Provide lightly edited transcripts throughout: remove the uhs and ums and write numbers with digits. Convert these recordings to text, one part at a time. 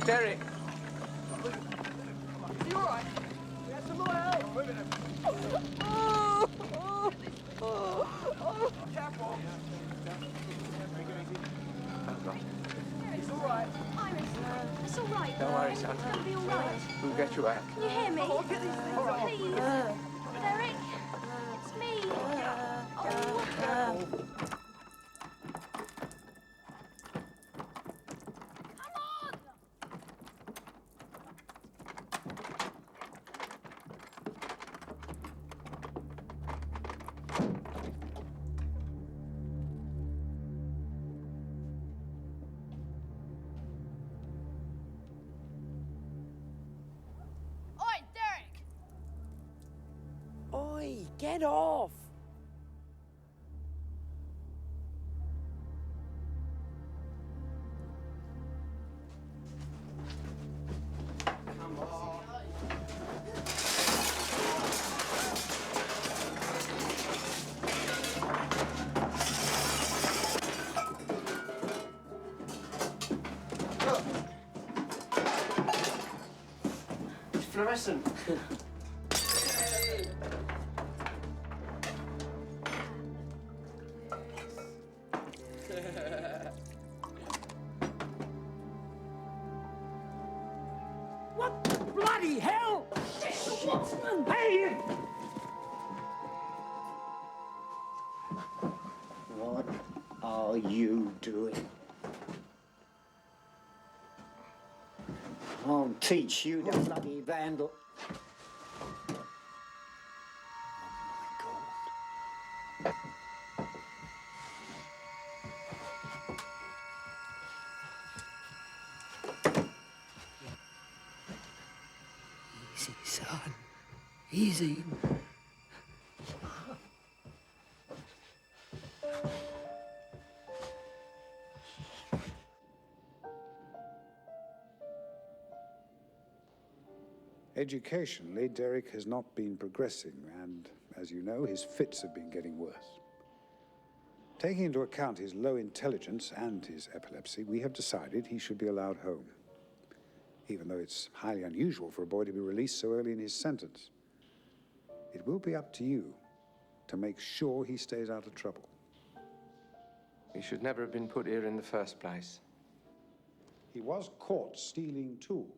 Derek! Is he all right? We have some more help. Careful. It's all right. Iris, it's all right. Don't worry, son. It's going to be all right. We'll get you out. Can you hear me? Oh, get these things off. Please. Derek, it's me. Oh. Oi, Derek! Oi, get off! Fluorescent. What the bloody hell? Watchman! Hey! What are you doing? I'll teach you, the bloody vandal. Oh, my God. Easy, son. Easy. Educationally, Derek has not been progressing, and, as you know, his fits have been getting worse. Taking into account his low intelligence and his epilepsy, we have decided he should be allowed home, even though it's highly unusual for a boy to be released so early in his sentence. It will be up to you to make sure he stays out of trouble. He should never have been put here in the first place. He was caught stealing tools.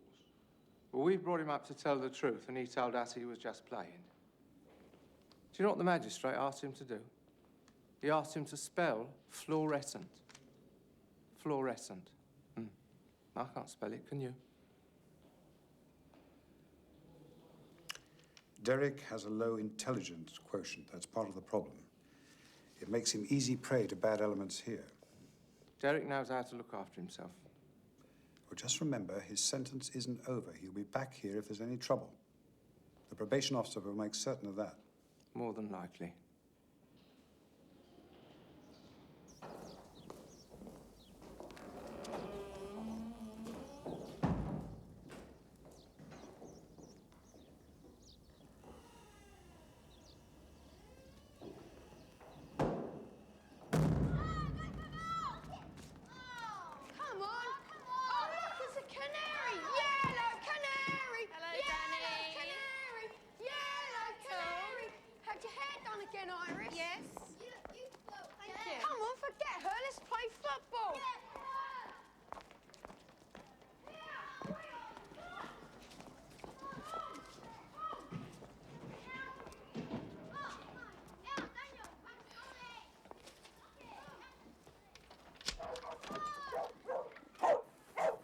Well, we brought him up to tell the truth, and he told us he was just playing. Do you know what the magistrate asked him to do? He asked him to spell fluorescent. Fluorescent. I can't spell it, can you? Derek has a low intelligence quotient. That's part of the problem. It makes him easy prey to bad elements here. Derek knows how to look after himself. Well, just remember, his sentence isn't over. He'll be back here if there's any trouble. The probation officer will make certain of that. More than likely. Come on! Oh, look, it's a canary! Yellow canary! Hello, Yellow Danny. canary! Yellow canary! Had your hair done again, Iris? Yes. Thank you. Come on, forget her. Let's play football.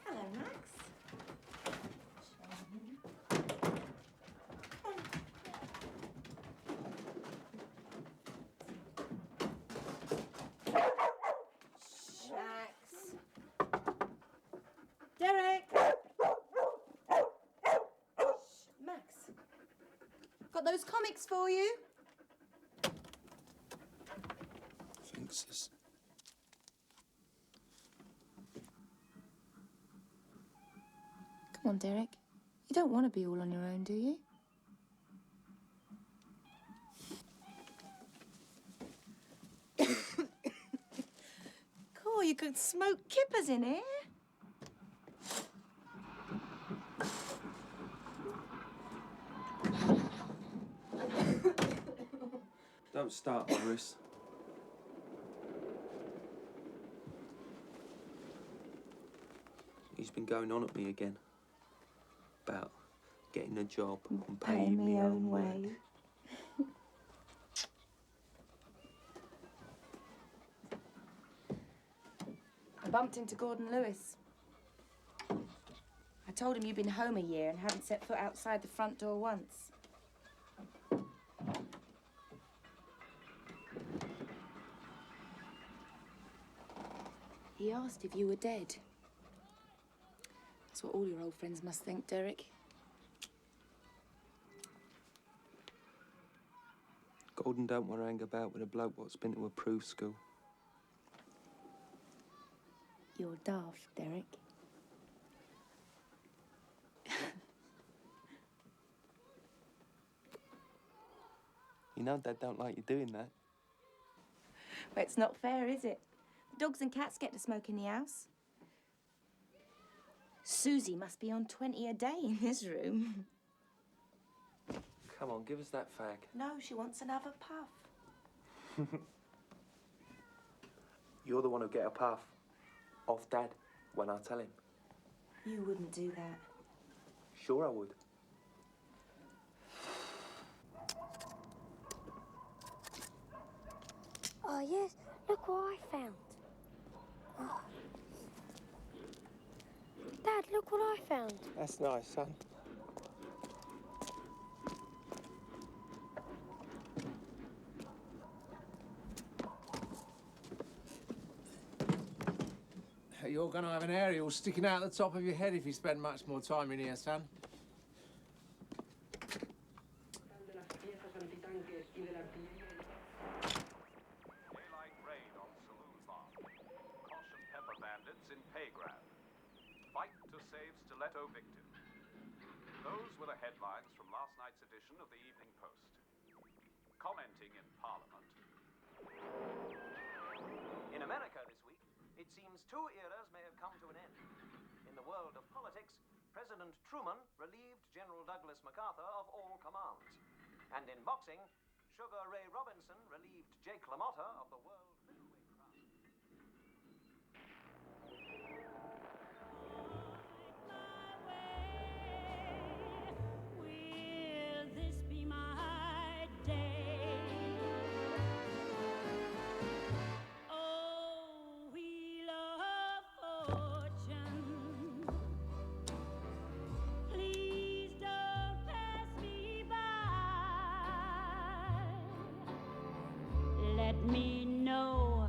Hello, Max. Derek! Max, got those comics for you? Thanks, sis. Come on, Derek. You don't want to be all on your own, do you? Cool, you could smoke kippers in here. Don't start, Boris. He's been going on at me again. About getting a job and paying me own way. I bumped into Gordon Lewis. I told him you'd been home a year and hadn't set foot outside the front door once. He asked if you were dead. That's what all your old friends must think, Derek. Gordon don't want to hang about with a bloke what's been to a proof school. You're daft, Derek. You know Dad don't like you doing that. Well, it's not fair, is it? The dogs and cats get to smoke in the house. Susie must be on 20 a day in this room. Come on, give us that fag. No, she wants another puff. You're the one who'll get a puff off Dad when I tell him. You wouldn't do that. Sure I would. Oh, yes. Look what I found. Oh. Dad, look what I found. That's nice, son. You're going to have an aerial sticking out the top of your head if you spend much more time in here, son. Daylight raid on Saloon Farm. Caution pepper bandits in pay grab. Fight to save stiletto victim. Those were the headlines from last night's edition of the Evening Post. Commenting in Parliament. In America this week, it seems two eras may have come to an end. In the world of politics, President Truman relieved General Douglas MacArthur of all commands. And in boxing, Sugar Ray Robinson relieved Jake LaMotta of the world middleweight crown. Will this be my day? Oh, wheel of fortune, please don't pass me by. Let me know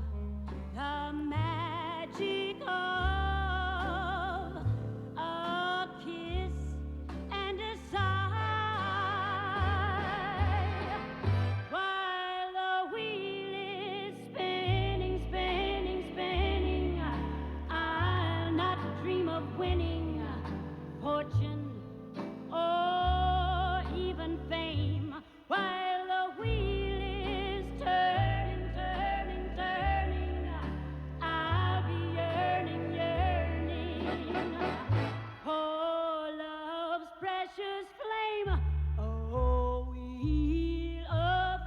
the magic of a kiss and a sigh. While the wheel is spinning, spinning, spinning, I'll not dream of winning fortune or even fame. While the wheel is turning, turning, turning, I'll be yearning, yearning for love's precious flame. Oh, wheel of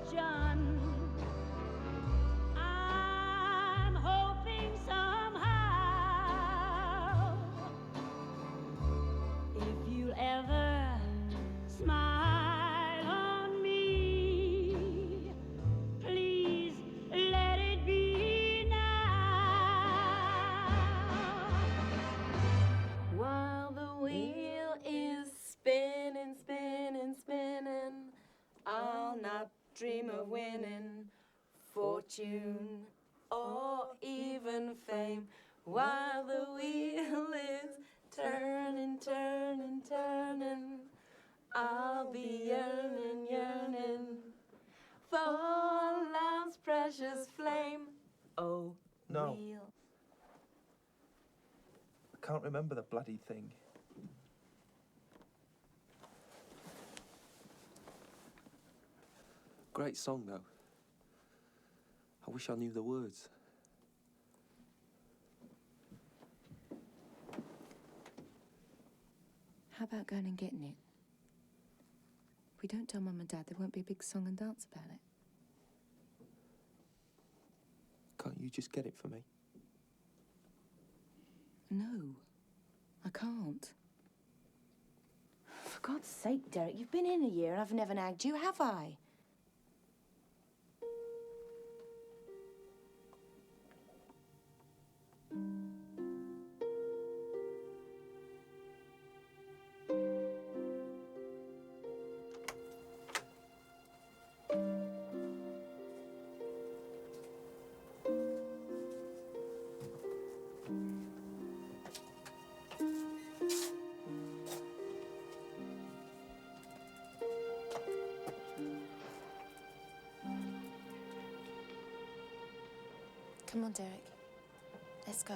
fortune, I'm hoping somehow, if you'll ever smile on me, please let it be now. While the wheel is spinning, spinning, spinning, I'll not dream of winning fortune or even fame. While the wheel is turning, turning, turning, I'll be yearning, yearning for love's precious flame. Oh, No. wheel. I can't remember the bloody thing. Great song, though. I wish I knew the words. How about going and getting it? we don't tell Mum and Dad, there won't be a big song and dance about it. Can't you just get it for me? No, I can't. For God's sake, Derek, you've been in a year and I've never nagged you, have I? Come on, Derek. Let's go.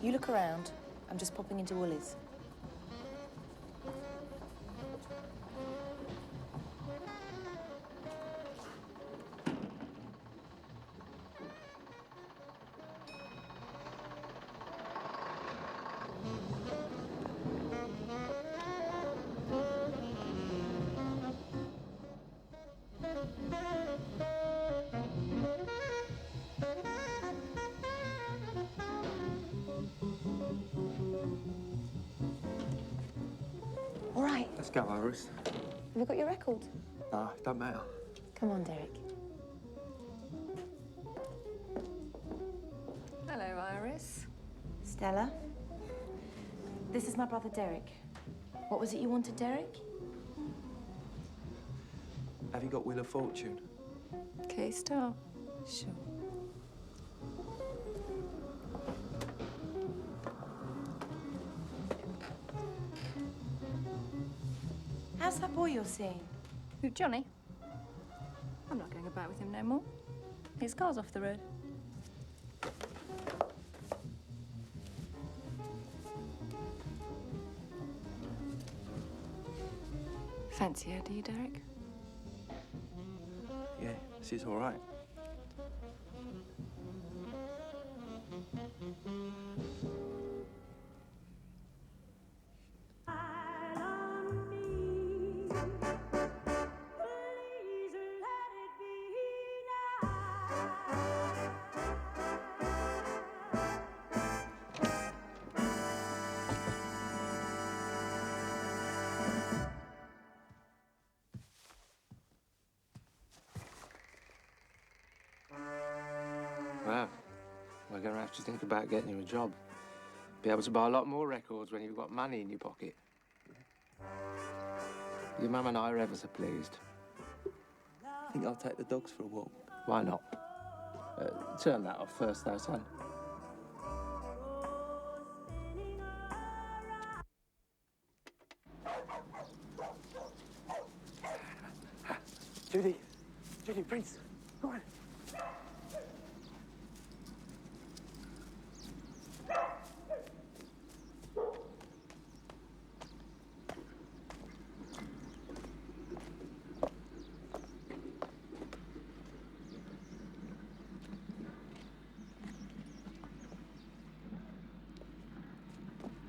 You look around. I'm just popping into Woolies. All right. Let's go, Iris. Have you got your record? Nah, it don't matter. Come on, Derek. Hello, Iris. Stella. This is my brother, Derek. What was it you wanted, Derek? Have you got Wheel of Fortune? K-Star. Sure. How's that boy you're seeing? Who, Johnny? I'm not going about with him no more. His car's off the road. Fancy her, do you, Derek? Yeah, she's all right. Well, we're going to have to think about getting you a job. Be able to buy a lot more records when you've got money in your pocket. Your mum and I are ever so pleased. I think I'll take the dogs for a walk. Why not? Turn that off first, though, son. Judy, Prince, go on.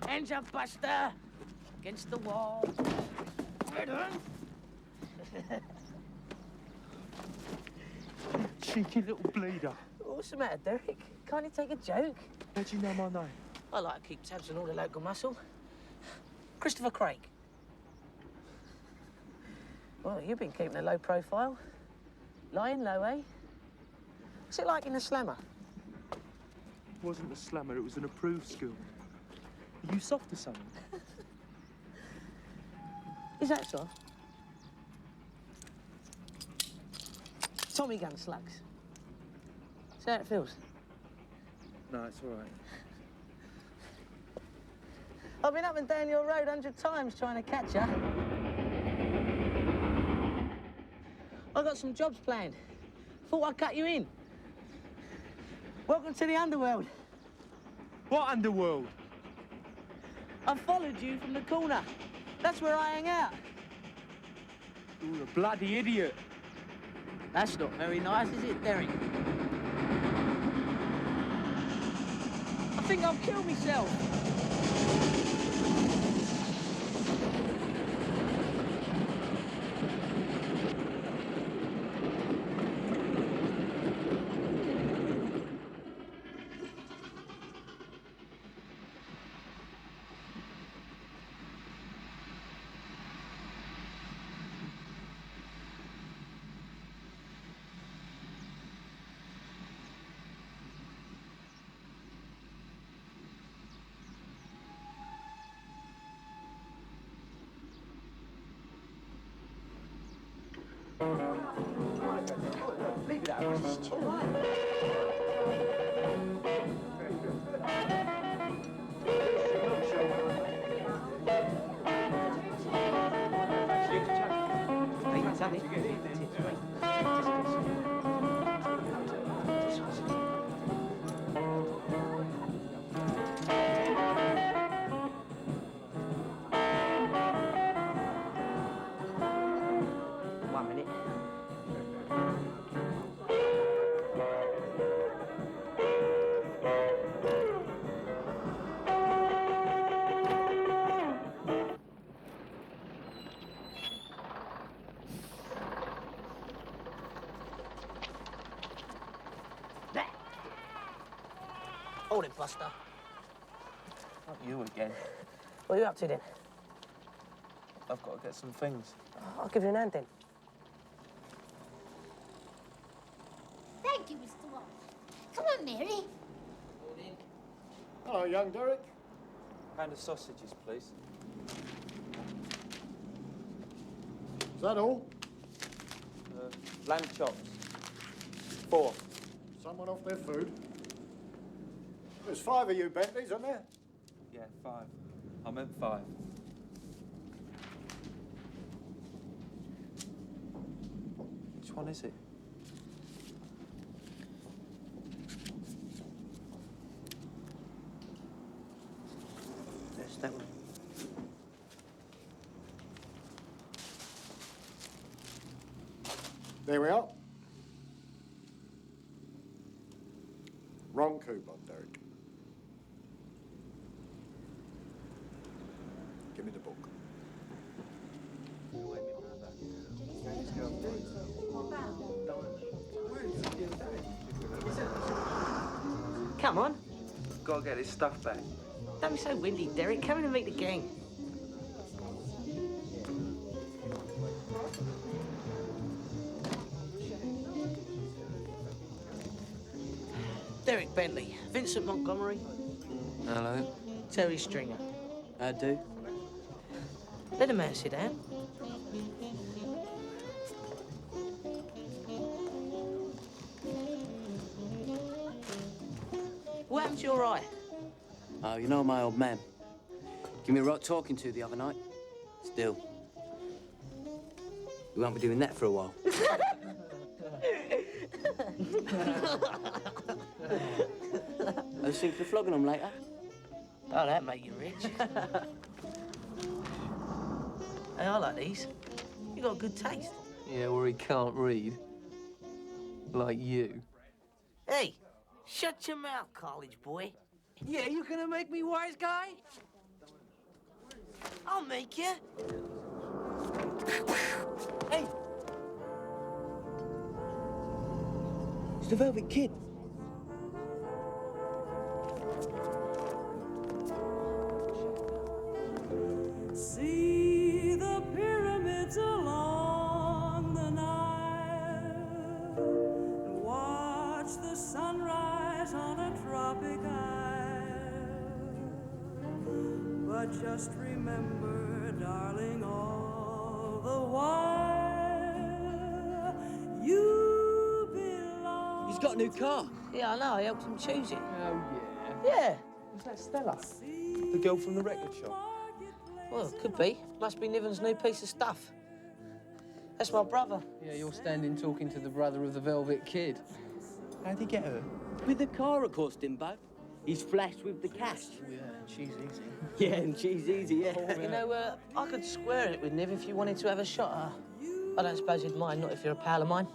Hands up, Buster! Against the wall. Right on. cheeky little bleeder. What's the matter, Derek? Can't you take a joke? How do you know my name? I like to keep tabs on all the local muscle. Christopher Craig. Well, you've been keeping a low profile. Lying low, eh? What's it like in the slammer? It wasn't a slammer, it was an approved school. Are you soft or something? Is that so? Tommy gun slugs. See how it feels? No, it's all right. I've been up and down your road 100 times trying to catch you. I got some jobs planned. Thought I'd cut you in. Welcome to the underworld. What underworld? I followed you from the corner. That's where I hang out. You're a bloody idiot. That's not very nice, is it, Derek? I think I'll kill myself. Hold it, Buster. Not you again. What are you up to, then? I've got to get some things. I'll give you an hand, then. Thank you, Mr. Watt. Come on, Mary. Hello, young Derek. Pound of sausages, please. Is that all? Lamb chops. 4. Someone off their food? There's 5 of you Bentleys, aren't there? Yeah, 5. I meant 5. Which one is it? That's that one. There we are. Wrong coupon, Derek. Give me the book. Come on. Got to get his stuff back. Don't be so windy, Derek. Come in and meet the gang. Derek Bentley, Vincent Montgomery, Hello. Terry Stringer. I do. Let a man sit down. What happened to your eye? Oh, you know my old man. Give me a right talking to the other night. Still. We won't be doing that for a while. I was thinking of flogging them later. Oh, that make you rich. Hey, I like these. You got good taste. Yeah, or he can't read. Like you. Hey, shut your mouth, college boy. Yeah, you gonna make me wise guy? I'll make you. Hey. It's the Velvet Kid. See the pyramids along the Nile, and watch the sunrise on a tropic isle. But just remember, darling, all the while you belong. He's got a new car. Yeah, I know. I helped him choose it. Oh, Yeah. Is that Stella? The girl from the record shop? Well, it could be. Must be Niven's new piece of stuff. That's my brother. Yeah, you're standing talking to the brother of the Velvet Kid. How'd he get her? With the car, of course, Dimbo. He's flashed with the cash. Yeah, and she's easy. Yeah, and she's easy, yeah. You know, I could square it with Niv if you wanted to have a shot at her. I don't suppose you'd mind, not if you're a pal of mine.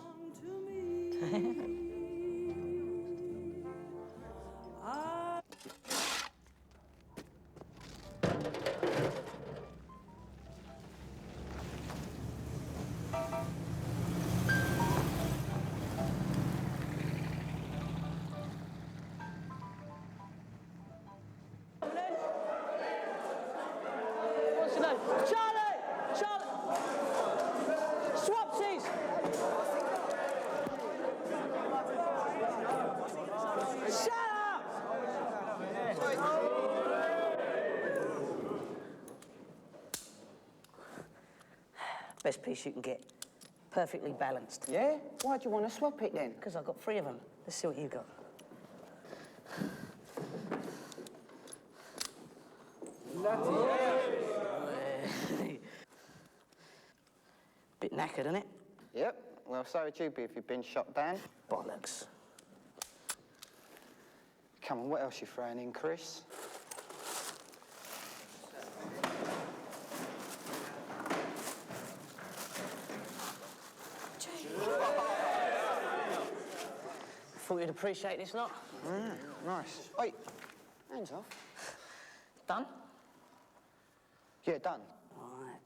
What's your name? Charlie! Charlie! Swapsies! Shut up! Best piece you can get. Perfectly balanced. Yeah? Why'd you want to swap it then? Because I've got 3 of them. Let's see what you got. Bit knackered, isn't it? Yep. Well, so would you be if you'd been shot down. Bollocks. Come on, what else you throwing in, Chris? Thought you'd appreciate this, not? Nice. Oi, hands off. Done? Yeah, done. All right.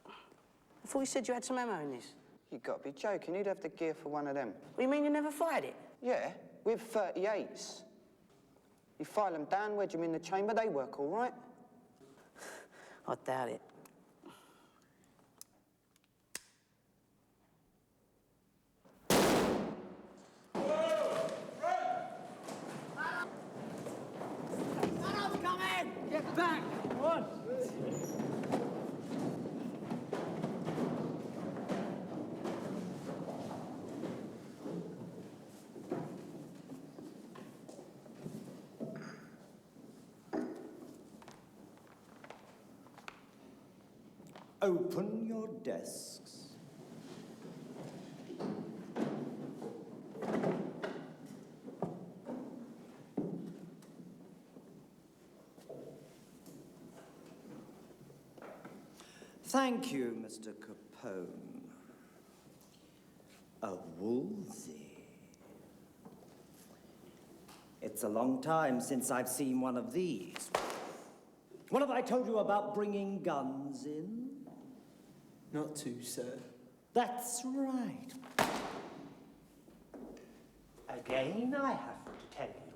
I thought you said you had some ammo in this. You've got to be joking. You'd have the gear for one of them. What, you mean you never fired it? Yeah, with 38s. You file them down, wedge them in the chamber, they work all right. I doubt it. Get back! Come on! Open your desks. Thank you, Mr. Capone. A Woolsey. It's a long time since I've seen one of these. What have I told you about bringing guns in? Not to, sir. That's right. Again, I have to tell you,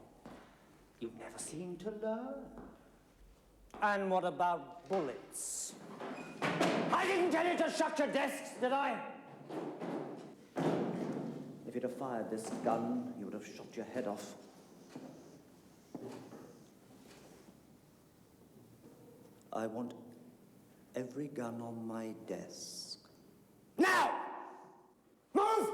you never seem to learn. And what about bullets? I didn't tell you to shut your desks, did I? If you'd have fired this gun, you would have shot your head off. I want every gun on my desk. Now! Move!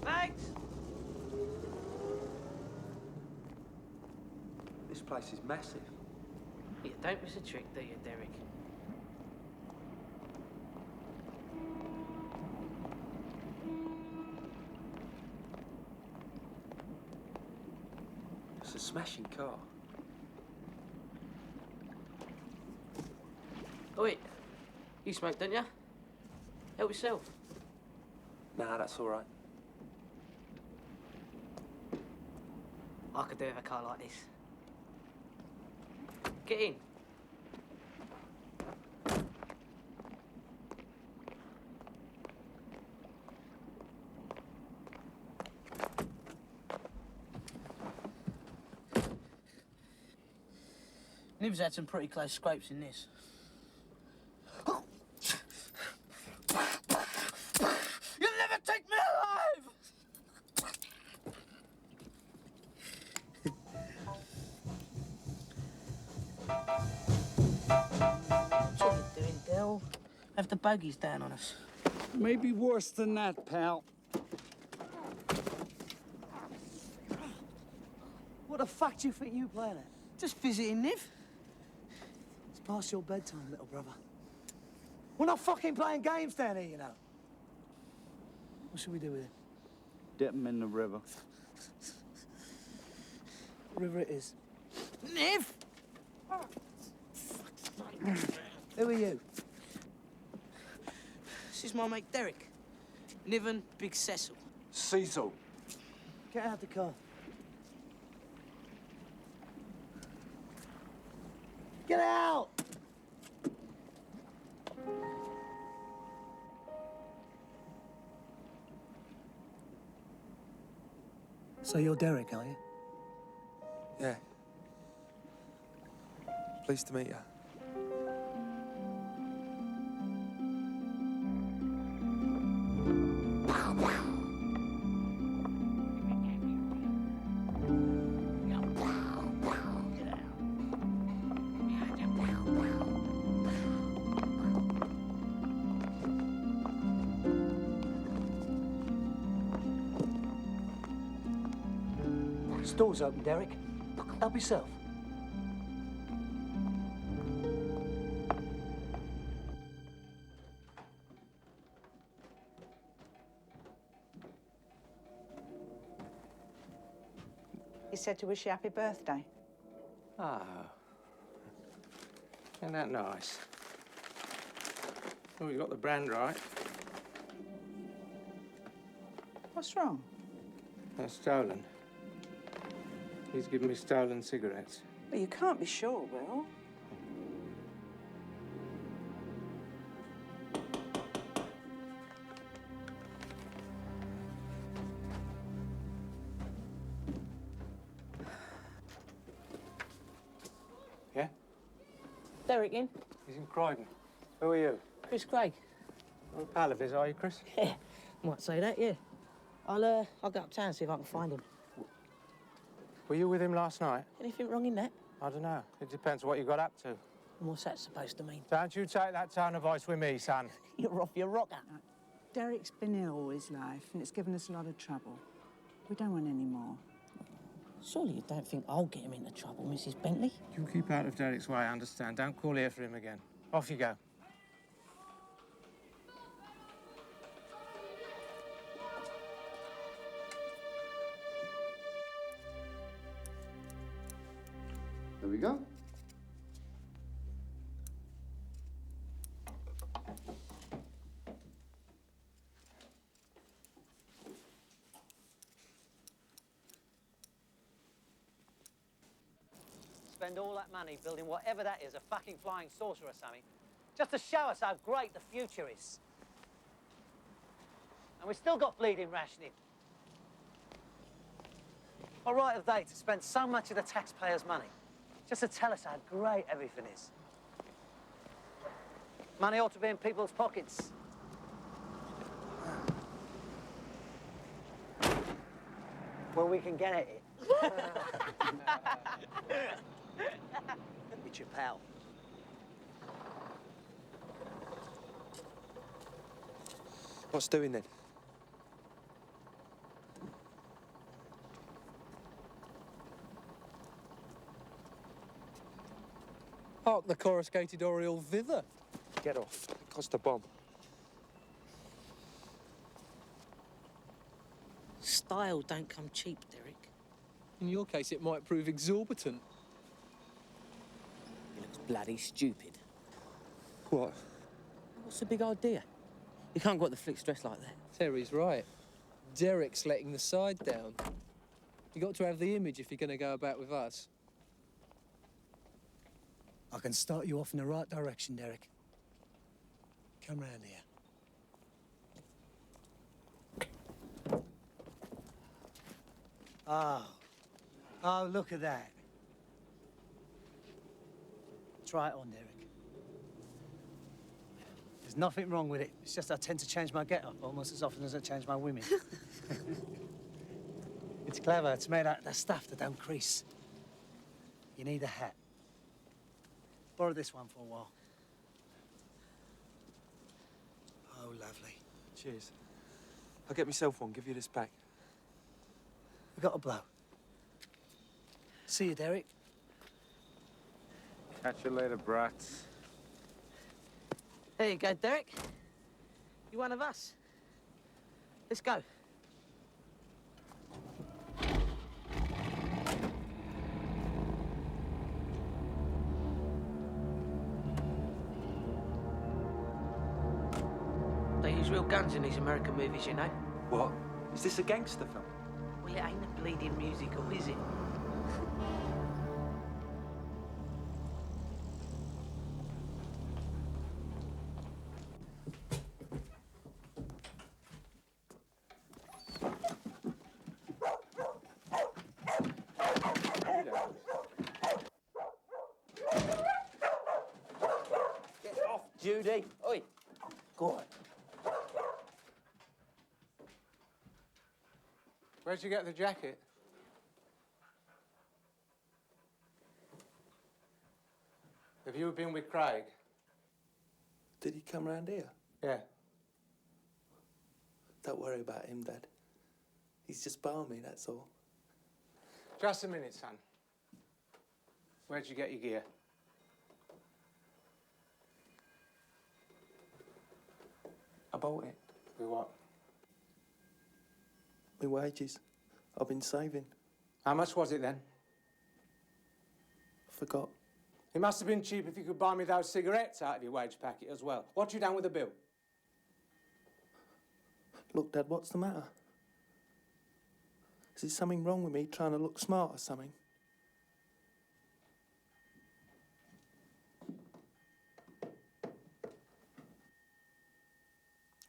Thanks. This place is massive. You don't miss a trick, do you, Derek? It's a smashing car. Oh, wait. You smoke, don't you? Help yourself. Nah, that's all right. I could do it with a car like this. Get in. Nib's had some pretty close scrapes in this. You'll never take me alive! What are you doing, Del? Have the bogies down on us. Maybe worse than that, pal. What the fuck do you think you playing at? Just visiting, Niv. It's past your bedtime, little brother. We're not fucking playing games down here, you know. What should we do with him? Dip him in the river. River it is. Niv! Who are you? This is my mate Derek. Niven Big Cecil. Cecil. Get out the car. Get out! So you're Derek, are you? Yeah. Pleased to meet you. Door's open, Derek. Help yourself. He said to wish you happy birthday. Ah. Isn't that nice? Oh, you got the brand right. What's wrong? They're stolen. He's given me stolen cigarettes. But you can't be sure, Will. Yeah? Derek in. He's in Croydon. Who are you? Chris Craig. You're a pal of his, are you, Chris? Yeah, might say that, yeah. I'll go uptown and see if I can find him. Were you with him last night? Anything wrong in that? I don't know. It depends what you got up to. And what's that supposed to mean? Don't you take that tone of voice with me, son. You're off your rocker. Derek's been ill all his life, and it's given us a lot of trouble. We don't want any more. Surely you don't think I'll get him into trouble, Mrs. Bentley? You keep out of Derek's way, I understand. Don't call here for him again. Off you go. There we go. Spend all that money building whatever that is, a fucking flying saucer or something, just to show us how great the future is. And we've still got bleeding rationing. What right have they to spend so much of the taxpayers' money just to tell us how great everything is? Money ought to be in people's pockets. Where we can get at it. It's your pal. What's doing then? Hark the coruscated oriole thither. Get off. It cost a bomb. Style don't come cheap, Derek. In your case, it might prove exorbitant. He looks bloody stupid. What? What's the big idea? You can't go at the flicks dressed like that. Terry's right. Derek's letting the side down. You got to have the image if you're going to go about with us. I can start you off in the right direction, Derek. Come round here. Oh, look at that. Try it on, Derek. There's nothing wrong with it. It's just I tend to change my get-up almost as often as I change my women. It's clever. It's made out of that stuff that don't crease. You need a hat. Borrow this one for a while. Oh, lovely. Cheers. I'll get myself one, give you this back. We got a blow. See you, Derek. Catch you later, brats. There you go, Derek. You're one of us. Let's go. They use real guns in these American movies, you know. What? Is this a gangster film? Well, it ain't a bleeding musical, is it? Get off, Judy. Oi. Go on. Where'd you get the jacket? Have you been with Craig? Did he come round here? Yeah. Don't worry about him, Dad. He's just balmy, that's all. Just a minute, son. Where'd you get your gear? I bought it. With what? My wages. I've been saving. How much was it then? Forgot. It must have been cheap if you could buy me those cigarettes out of your wage packet as well. What you done with the bill? Look, Dad, what's the matter? Is there something wrong with me trying to look smart or something?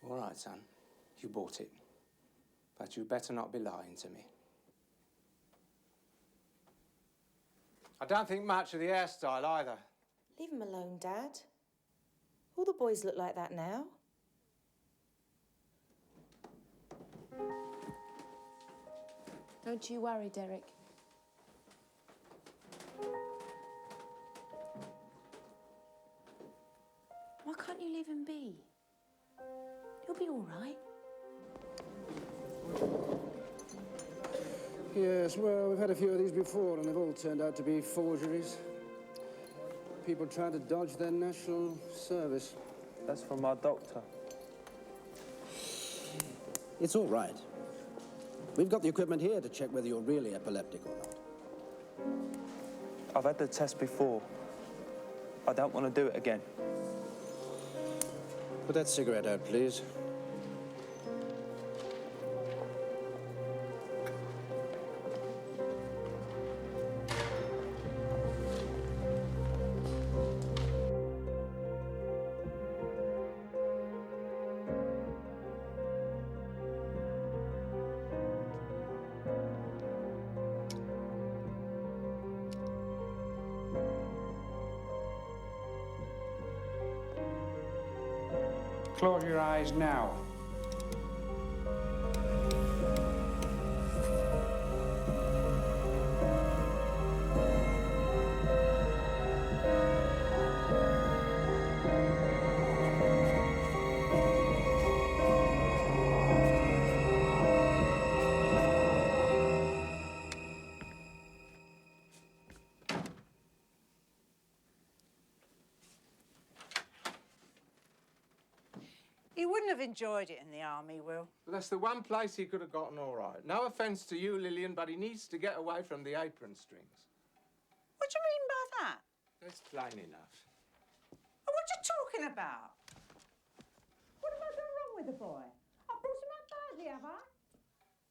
All right, son. You bought it. But you better not be lying to me. I don't think much of the hairstyle either. Leave him alone, Dad. All the boys look like that now. Don't you worry, Derek. Why can't you leave him be? He'll be all right. Yes, well, we've had a few of these before, and they've all turned out to be forgeries. People trying to dodge their national service. That's from our doctor. It's all right. We've got the equipment here to check whether you're really epileptic or not. I've had the test before. I don't want to do it again. Put that cigarette out, please. Close your eyes now. He wouldn't have enjoyed it in the army, Will. Well, that's the one place he could have gotten all right. No offence to you, Lillian, but he needs to get away from the apron strings. What do you mean by that? That's plain enough. Oh, what you talking about? What have I done wrong with the boy? I brought him up badly, have I?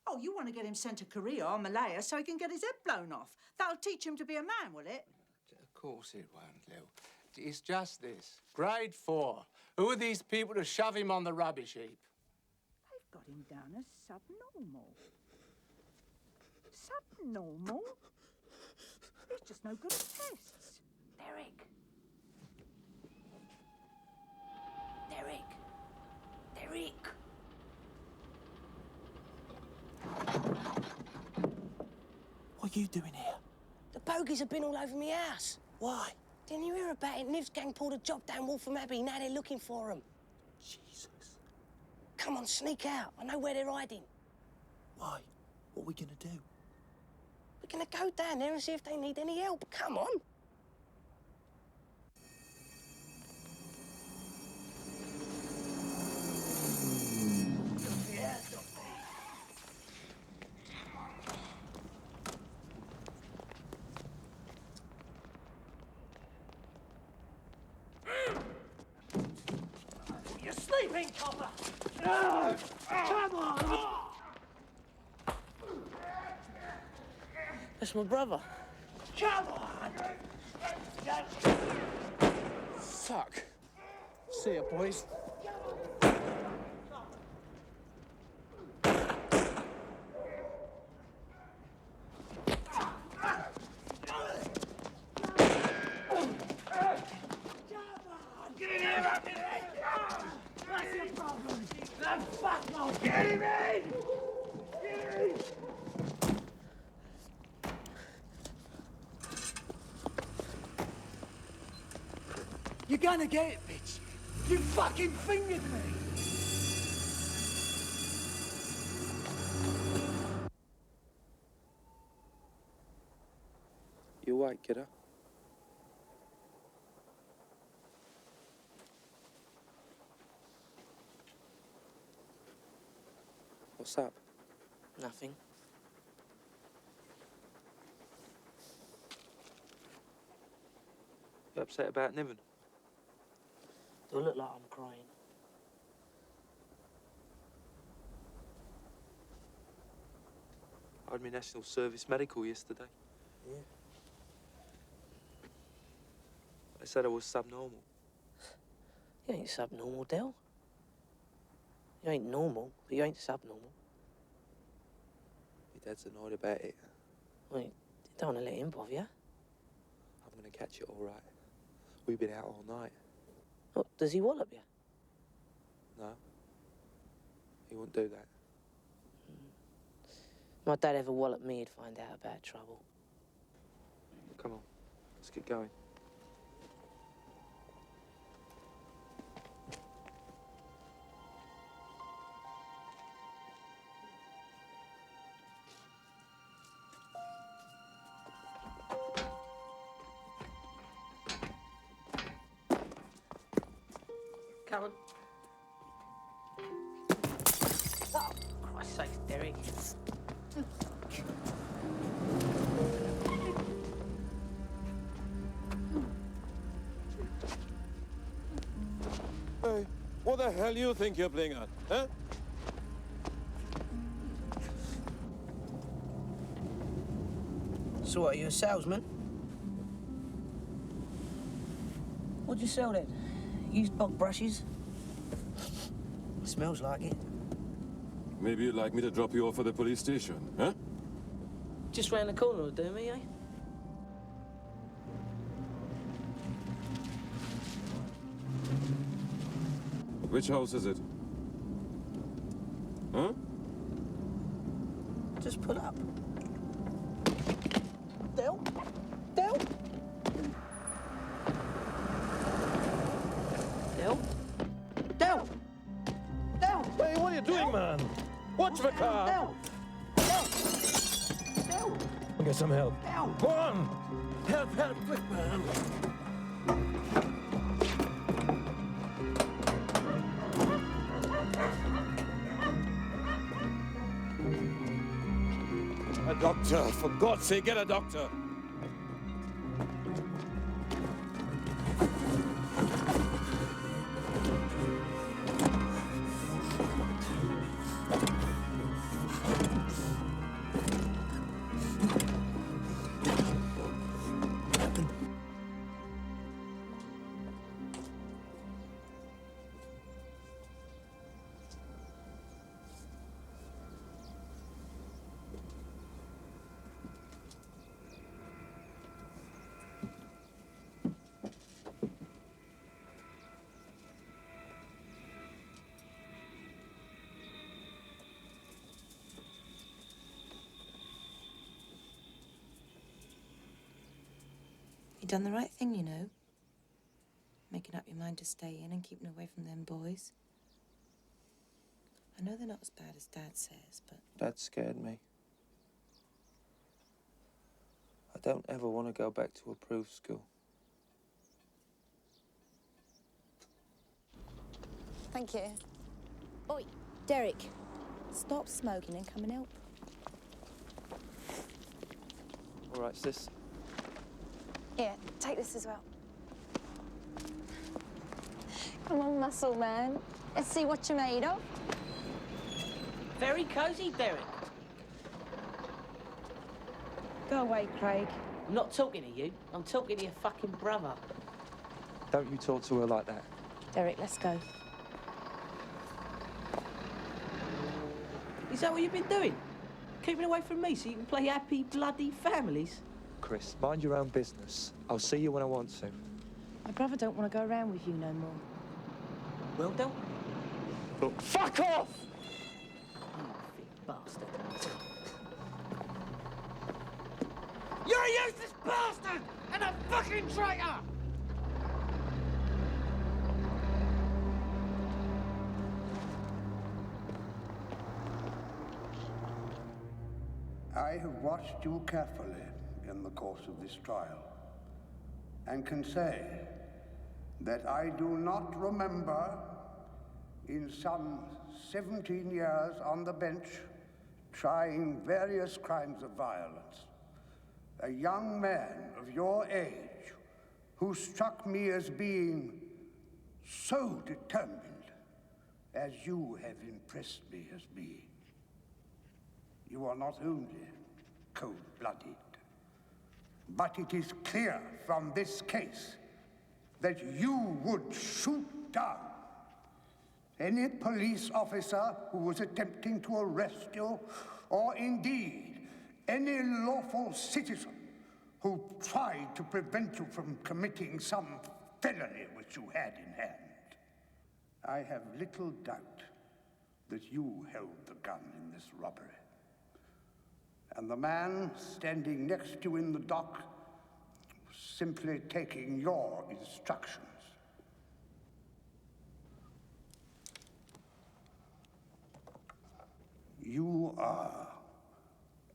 Oh, you want to get him sent to Korea or Malaya so he can get his head blown off. That'll teach him to be a man, will it? Of course it won't, Lil. It's just this. Grade 4. Who are these people to shove him on the rubbish heap? They've got him down as subnormal. Subnormal? He's just no good at tests. Derek. What are you doing here? The bogies have been all over me house. Why? Didn't you hear about it? Niv's gang pulled a job down Waltham Abbey. Now they're looking for him. Jesus. Come on, sneak out. I know where they're hiding. Why? What are we gonna do? We're gonna go down there and see if they need any help. Come on. You're sleeping, copper! Come on! That's my brother. Come on! Fuck. See ya, boys. Get in here! What's your problem? The fuck no! Get him in! Get in! You're gonna get it, bitch! You fucking fingered me! You awake, kiddo? What's up? Nothing. You upset about Niven? Do I look like I'm crying? I had my national service medical yesterday. Yeah. They said I was subnormal. You ain't subnormal, Del. You ain't normal, but you ain't subnormal. My dad's annoyed about it. Well, you don't want to let him bother you. I'm gonna catch it all right. We've been out all night. What, does he wallop you? No. He wouldn't do that. My dad ever walloped me, he'd find out about trouble. Come on, let's get going. Come on. Oh, Christ's sake, Derek. Hey, what the hell do you think you're playing at, huh? So what, are you a salesman? What'd you sell then? Used bog brushes? Smells like it. Maybe you'd like me to drop you off at the police station, huh? Just round the corner will do me, eh? Which house is it? Huh? Just pull up. Del? Del? Del? Del! Del! Hey, what are you doing, man? Watch the car! Del! Del! Del! Get some help. Del! Go on! Help, quick, man! A doctor! For God's sake, get a doctor! You done the right thing, you know. Making up your mind to stay in and keeping away from them boys. I know they're not as bad as Dad says, but... Dad scared me. I don't ever want to go back to approved school. Thank you. Oi, Derek, stop smoking and come and help. All right, sis. Here, take this as well. Come on, muscle man. Let's see what you're made of. Very cosy, Derek. Go away, Craig. I'm not talking to you. I'm talking to your fucking brother. Don't you talk to her like that. Derek, let's go. Is that what you've been doing? Keeping away from me so you can play happy, bloody families? Chris, mind your own business. I'll see you when I want to. My brother don't want to go around with you no more. Well, don't. Look, fuck off! You thick bastard. You're a useless bastard and a fucking traitor! I have watched you carefully in the course of this trial, and can say that I do not remember, in some 17 years on the bench, trying various crimes of violence, a young man of your age who struck me as being so determined as you have impressed me as being. You are not only cold-blooded, but it is clear from this case that you would shoot down any police officer who was attempting to arrest you, or indeed any lawful citizen who tried to prevent you from committing some felony which you had in hand. I have little doubt that you held the gun in this robbery. And the man standing next to you in the dock was simply taking your instructions. You are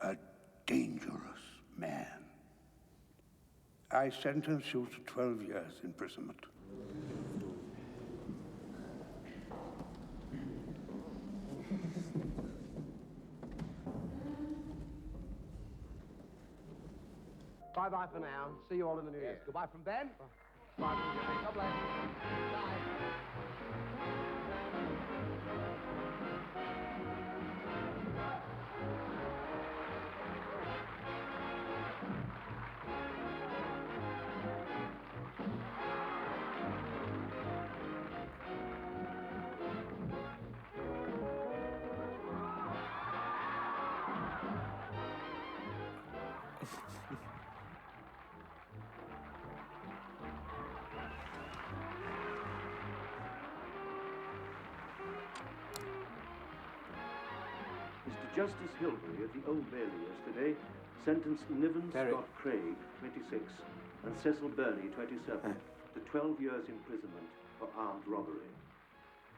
a dangerous man. I sentence you to 12 years imprisonment. Bye-bye for now. See you all in the New Year. Goodbye from Ben. Bye from you. God bless. Bye. Justice Hilbury at the Old Bailey yesterday sentenced Niven Scott Craig, 26, and Cecil Burney, 27, to 12 years imprisonment for armed robbery.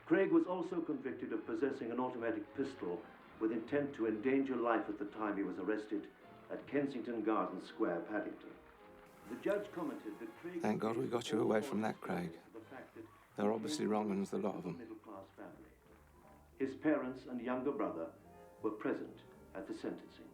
Craig was also convicted of possessing an automatic pistol with intent to endanger life at the time he was arrested at Kensington Gardens Square, Paddington. The judge commented that Craig... Thank God we got you away from that, Craig. They're obviously wrong uns, the lot of them. Middle-class family. His parents and younger brother were present at the sentencing.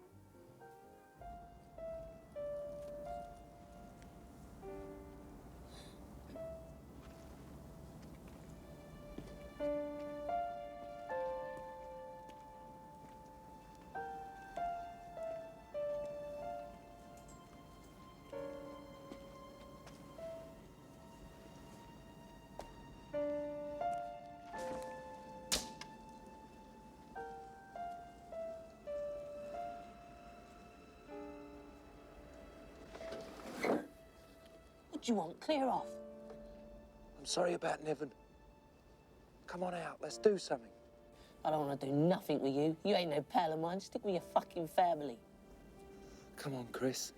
do you want? Clear off. I'm sorry about Niven. Come on out, let's do something. I don't want to do nothing with you. You ain't no pal of mine. Stick with your fucking family. Come on, Chris.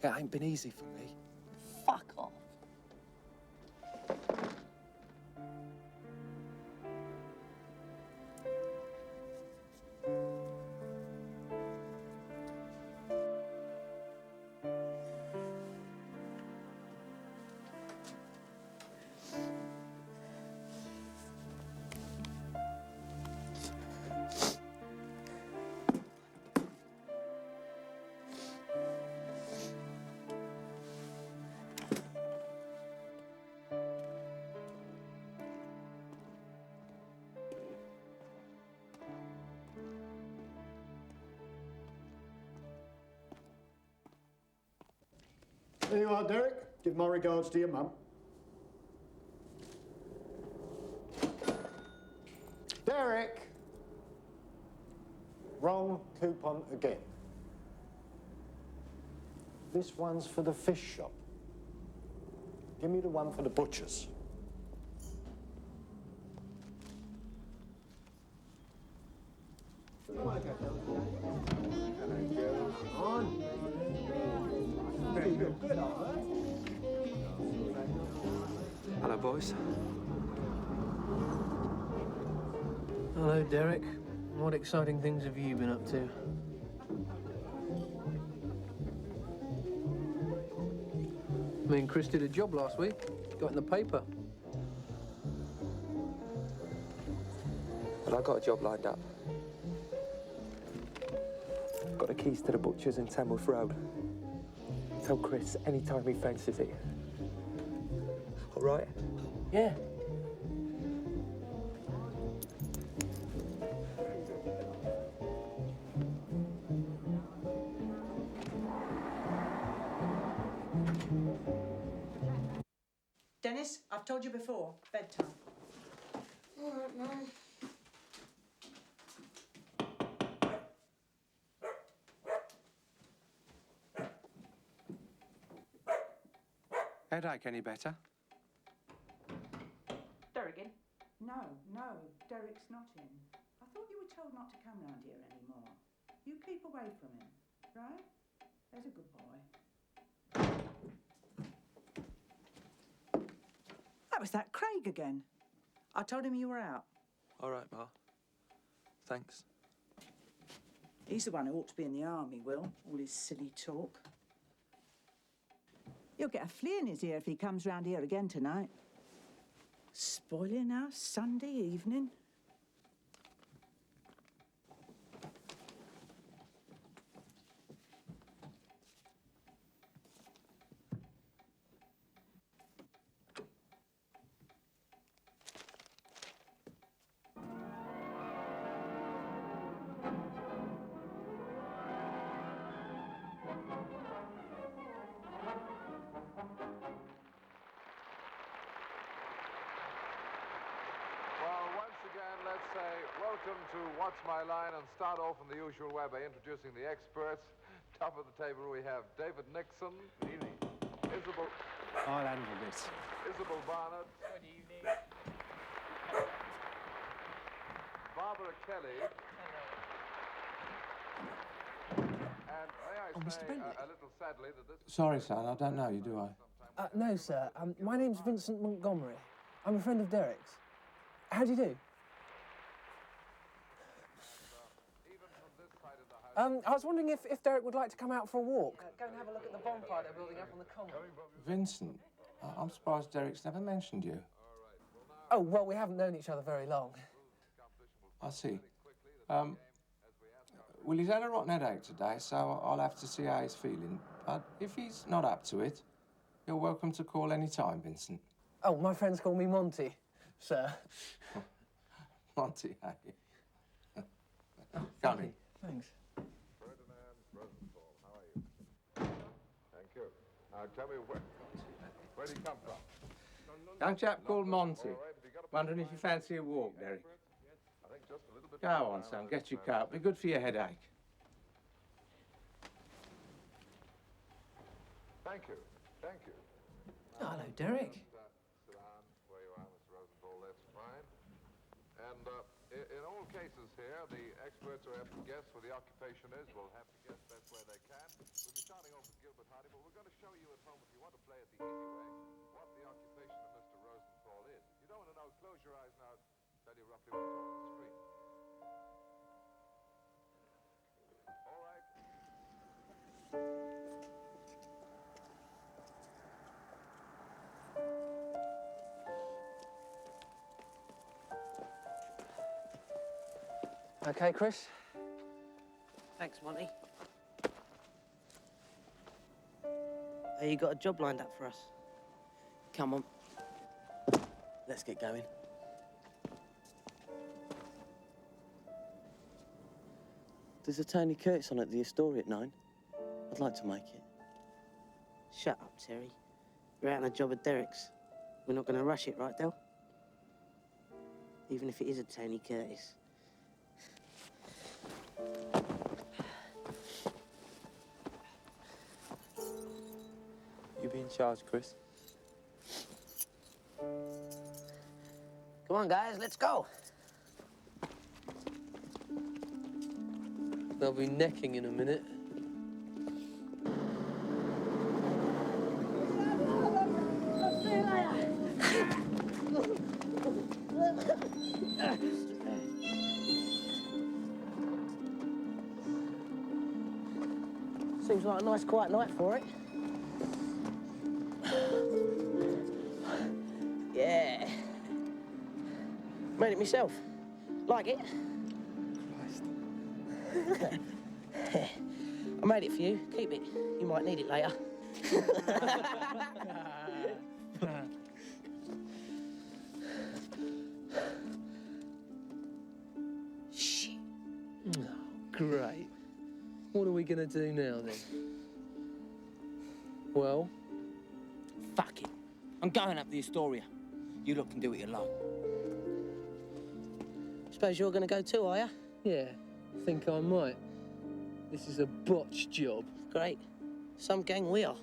It ain't been easy for me. Fuck off. There you are, Derek. Give my regards to your mum. Derek! Wrong coupon again. This one's for the fish shop. Give me the one for the butcher's. Hello, boys. Hello, Derek. What exciting things have you been up to? Me and Chris did a job last week. Got in the paper. But I got a job lined up. Got the keys to the butcher's in Tamworth Road. Tell Chris anytime he fancies it. All right? Yeah. Dennis, I've told you before, bedtime. All right, Mum. Headache any better? Derek in? No, Derek's not in. I thought you were told not to come round here anymore. You keep away from him, right? There's a good boy. That was that Craig again. I told him you were out. All right, Ma. Thanks. He's the one who ought to be in the army, Will. All his silly talk. He'll get a flea in his ear if he comes round here again tonight. Spoiling our Sunday evening. Let's say welcome to What's My Line and start off in the usual way by introducing the experts. Top of the table we have David Nixon. Good evening. Isabel. I'll handle this. Isabel Barnett. Good evening. Barbara Kelly. Hello. And may I say a little sadly that this... Sorry, son, I don't know you, do I? No, sir. My name's Vincent Montgomery. I'm a friend of Derek's. How do you do? I was wondering if Derek would like to come out for a walk. Go and have a look at the bonfire they're building up on the common. Vincent, I'm surprised Derek's never mentioned you. Oh, well, we haven't known each other very long. I see. Well, he's had a rotten headache today, so I'll have to see how he's feeling. But if he's not up to it, you're welcome to call any time, Vincent. Oh, my friends call me Monty, sir. Monty, hey. Come in. Thanks. Ferdinand Rosenthal, how are you? Thank you. Now tell me where do you come from? Young chap called Monty. Wondering if you fancy a walk, Derek. I think just a little bit. Go on, son, get your coat. Be good for your headache. Thank you. Thank you. Oh, hello, Derek. Sit down where you are, Mr. Rosenthal. That's fine. And in all cases here, the experts who have to guess what the occupation is will have to guess best way they can. We'll be starting off with Gilbert Hardy, but we're going to show you at home, if you want to play it the easy way, what the occupation of Mr. Rosenthal is. If you don't want to know, close your eyes now. I'll tell you roughly what's on the screen. All right. Okay, Chris? Thanks, Monty. You got a job lined up for us? Come on. Let's get going. There's a Tony Curtis on at the Astoria at 9. I'd like to make it. Shut up, Terry. You're out on a job at Derek's. We're not going to rush it, right, Del? Even if it is a Tony Curtis. You be in charge, Chris. Come on, guys, let's go. They'll be necking in a minute. Seems like a nice quiet night for it. Yeah. Made it myself. Like it? I made it for you. Keep it. You might need it later. Shit. Oh, great. What are we going to do now, then? Well? Fuck it. I'm going up the Astoria. You lot can do it alone. Suppose you're going to go too, are you? Yeah, I think I might. This is a botch job. Great. Some gang we are.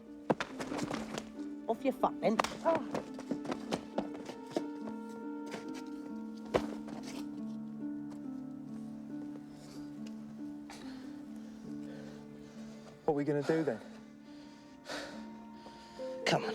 Off your fuck, then. Oh. What are we going to do then? Come on.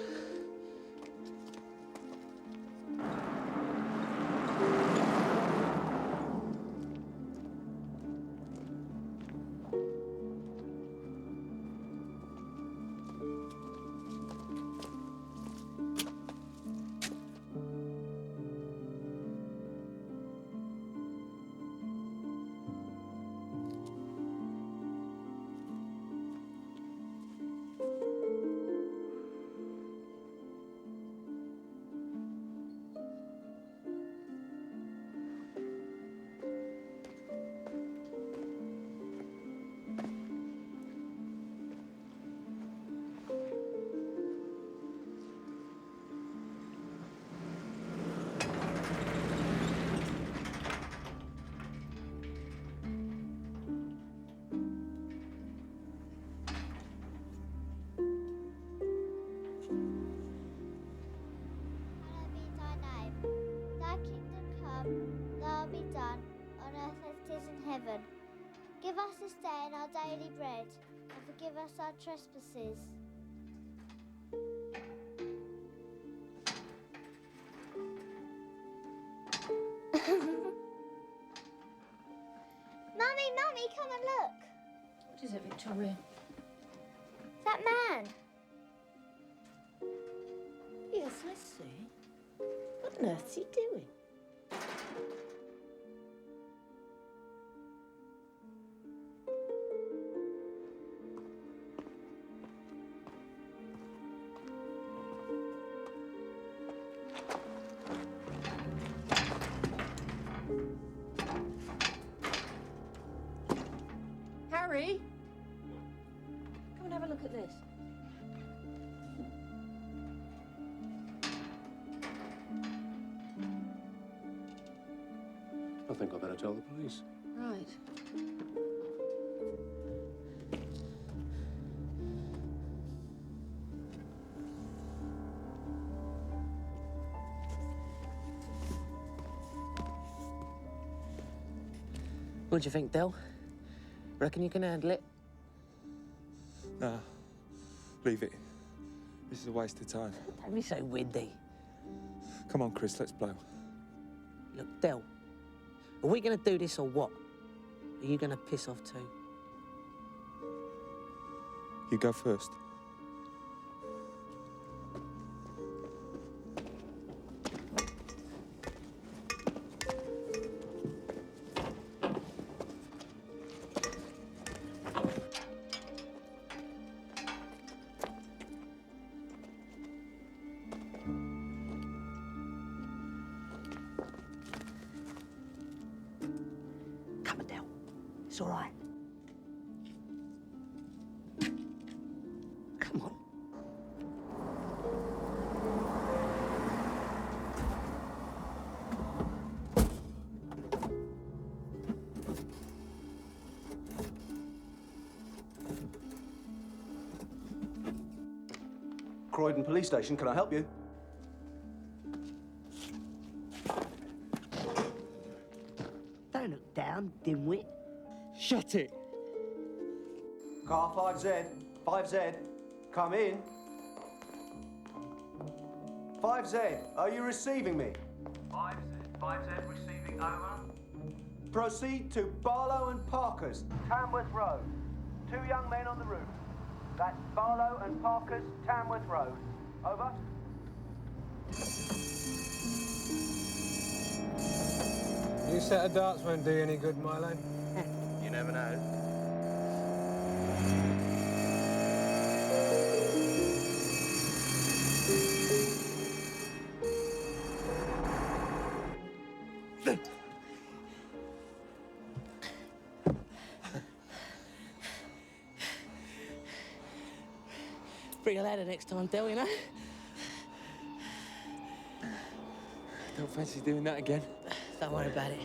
Give us this day our daily bread, and forgive us our trespasses. Mummy, come and look. What is it, Victoria? That man. Yes, I see. What on earth's he doing? Harry? Come and have a look at this. I think I better tell the police. Right. What do you think, Del? Reckon you can handle it? Nah, leave it. This is a waste of time. Don't be so windy. Come on, Chris, let's blow. Look, Del, are we going to do this or what? Are you going to piss off too? You go first. Come on, Del. It's all right. Come on. Croydon Police Station, can I help you? Don't look down, dimwit. Shut it! Car 5Z, 5Z, come in. 5Z, are you receiving me? 5Z receiving over. Proceed to Barlow and Parker's, Tamworth Road. 2 young men on the roof. That's Barlow and Parker's, Tamworth Road. Over. New set of darts won't do you any good, Milo. You never know. Bring a ladder next time, Del, you know? Don't fancy doing that again. Don't worry about it.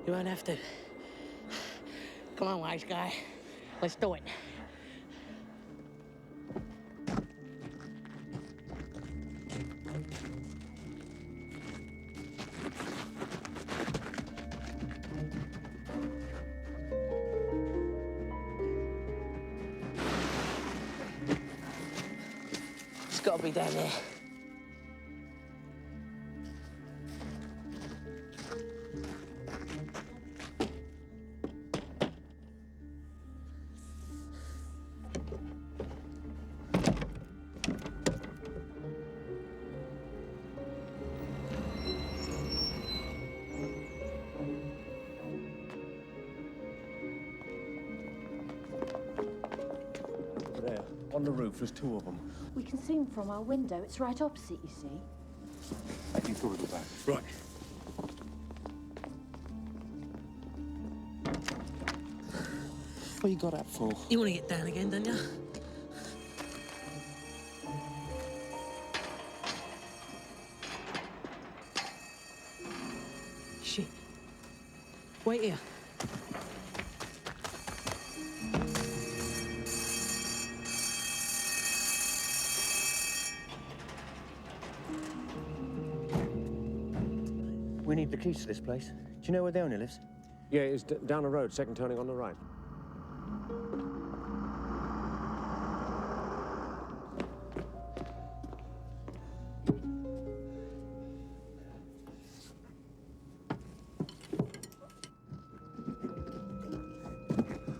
You won't have to. Come on, wise guy. Let's do it. It's got to be down there. There, on the roof, there's 2 of them. We can see them from our window. It's right opposite, you see. I think we'll go back. Right. What you got that for? You want to get down again, don't you? Shit. Wait here. We need the keys to this place. Do you know where the owner lives? Yeah, it's down the road, second turning on the right.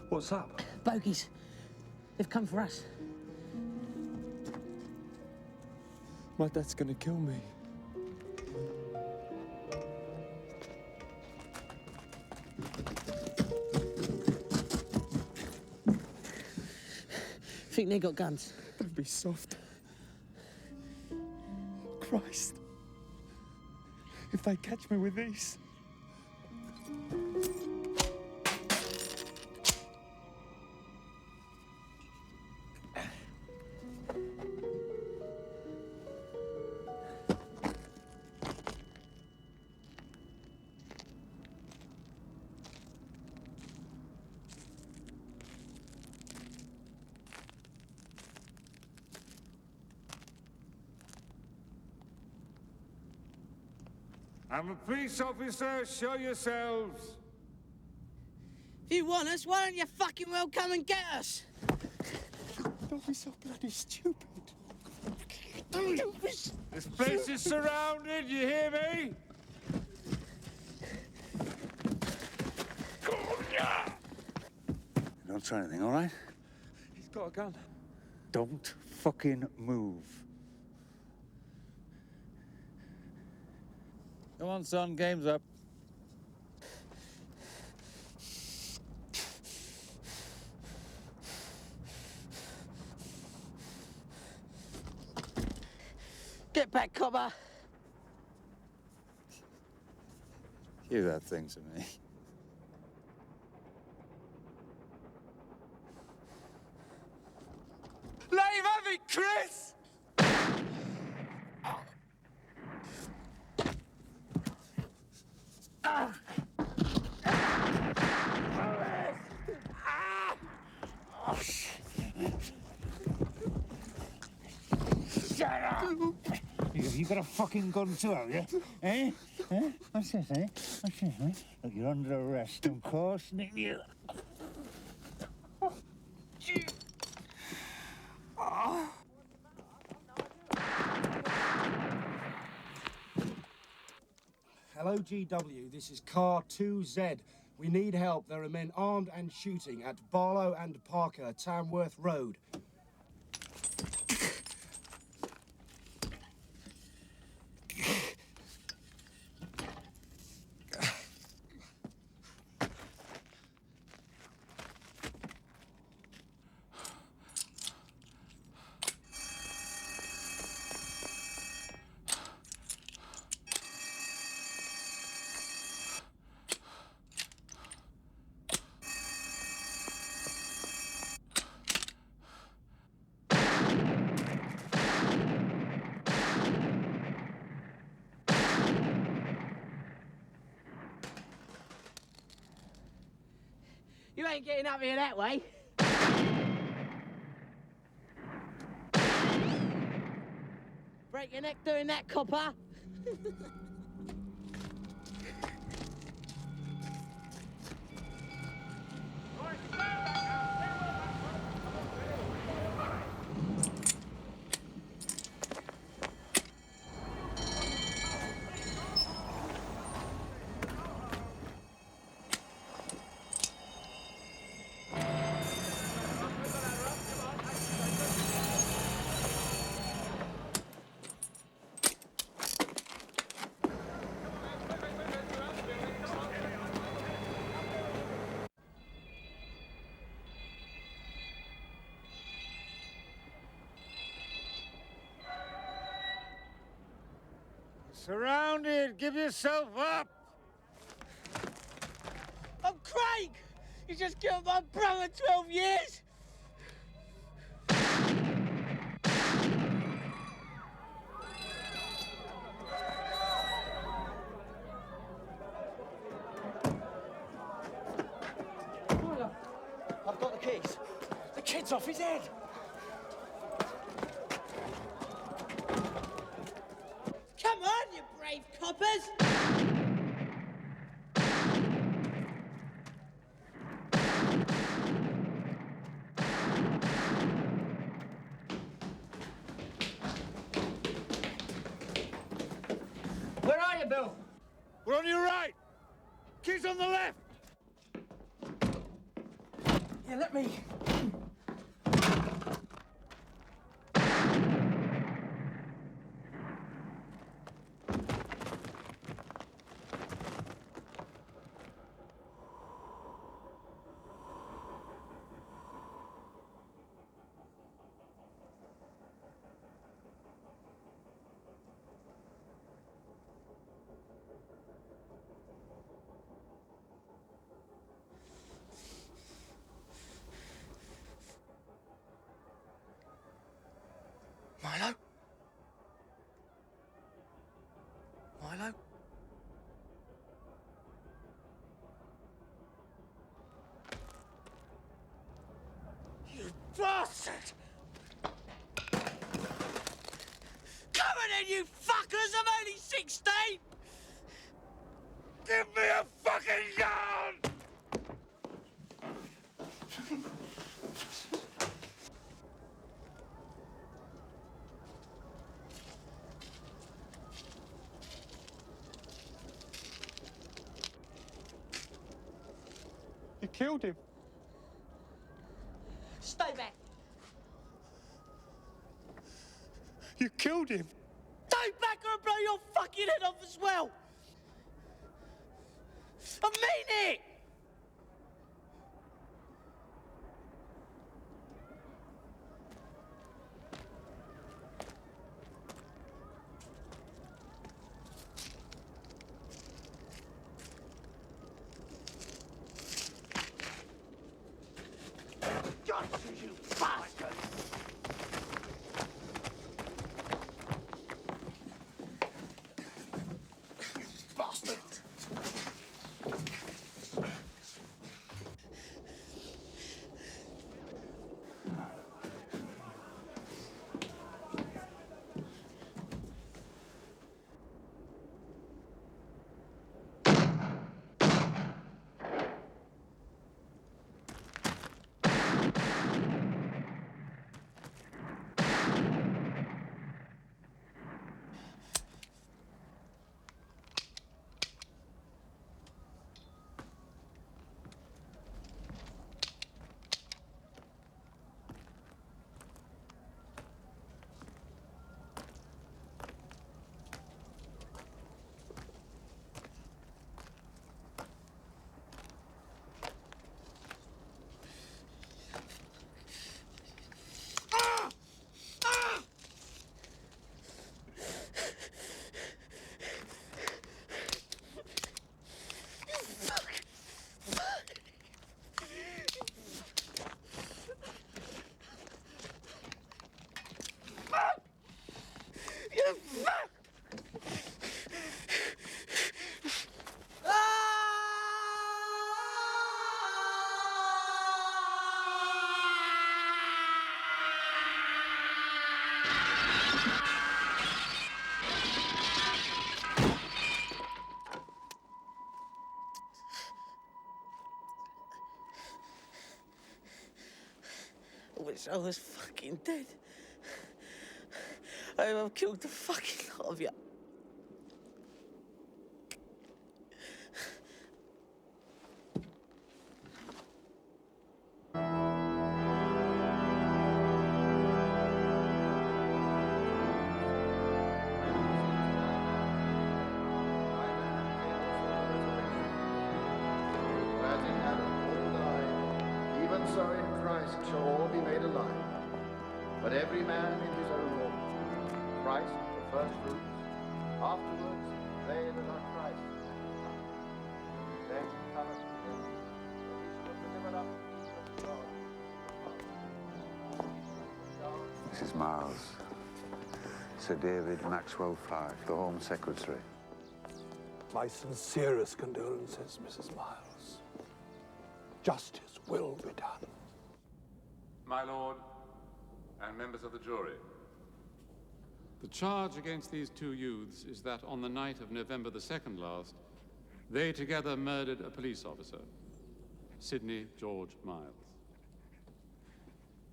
What's up? Bogies. They've come for us. My dad's gonna kill me. Think they got guns? Don't be soft. Christ. If they catch me with these. I'm a police officer. Show yourselves. If you want us, why don't you fucking well come and get us? Don't be so bloody stupid. This place is surrounded, you hear me? Don't try anything, all right? He's got a gun. Don't fucking move. Come on, son, game's up. Get back, copper. Give that thing to me. Let him have it, Chris! Shut up! You got a fucking gun too, have you? Eh? Eh? What's this, eh? What's this, eh? Look, you're under arrest, of course. You. Hello, GW. This is Car 2Z. We need help. There are men armed and shooting at Barlow and Parker, Tamworth Road. You ain't getting up here that way. Break your neck doing that, copper. Surrounded! Give yourself up! I'm Craig! You just killed my brother 12 years! I've got the keys. The kid's off his head. Come on, you brave coppers! Where are you, Bill? We're on your right. Kid's on the left. Yeah, let me. Milo? Milo? You bastard! Come on in, you fuckers! I'm only 16! Give me a fucking gun! killed him. Stay back. You killed him. Stay back or I'll blow your fucking head off as well. I mean it! You bastard! Bastard! I wish I was fucking dead. I've killed the fucking lot of you. Even so in Christ shall all be made alive, but every man in his own order. Christ the first fruits, afterwards they that are Christ's. Then cometh him, that he should have delivered up to God. Mrs. Miles, Sir David Maxwell Fyfe, the Home Secretary. My sincerest condolences, Mrs. Miles. Justice will be done. My lord, and members of the jury. The charge against these two youths is that on the night of November the 2nd last, they together murdered a police officer, Sidney George Miles.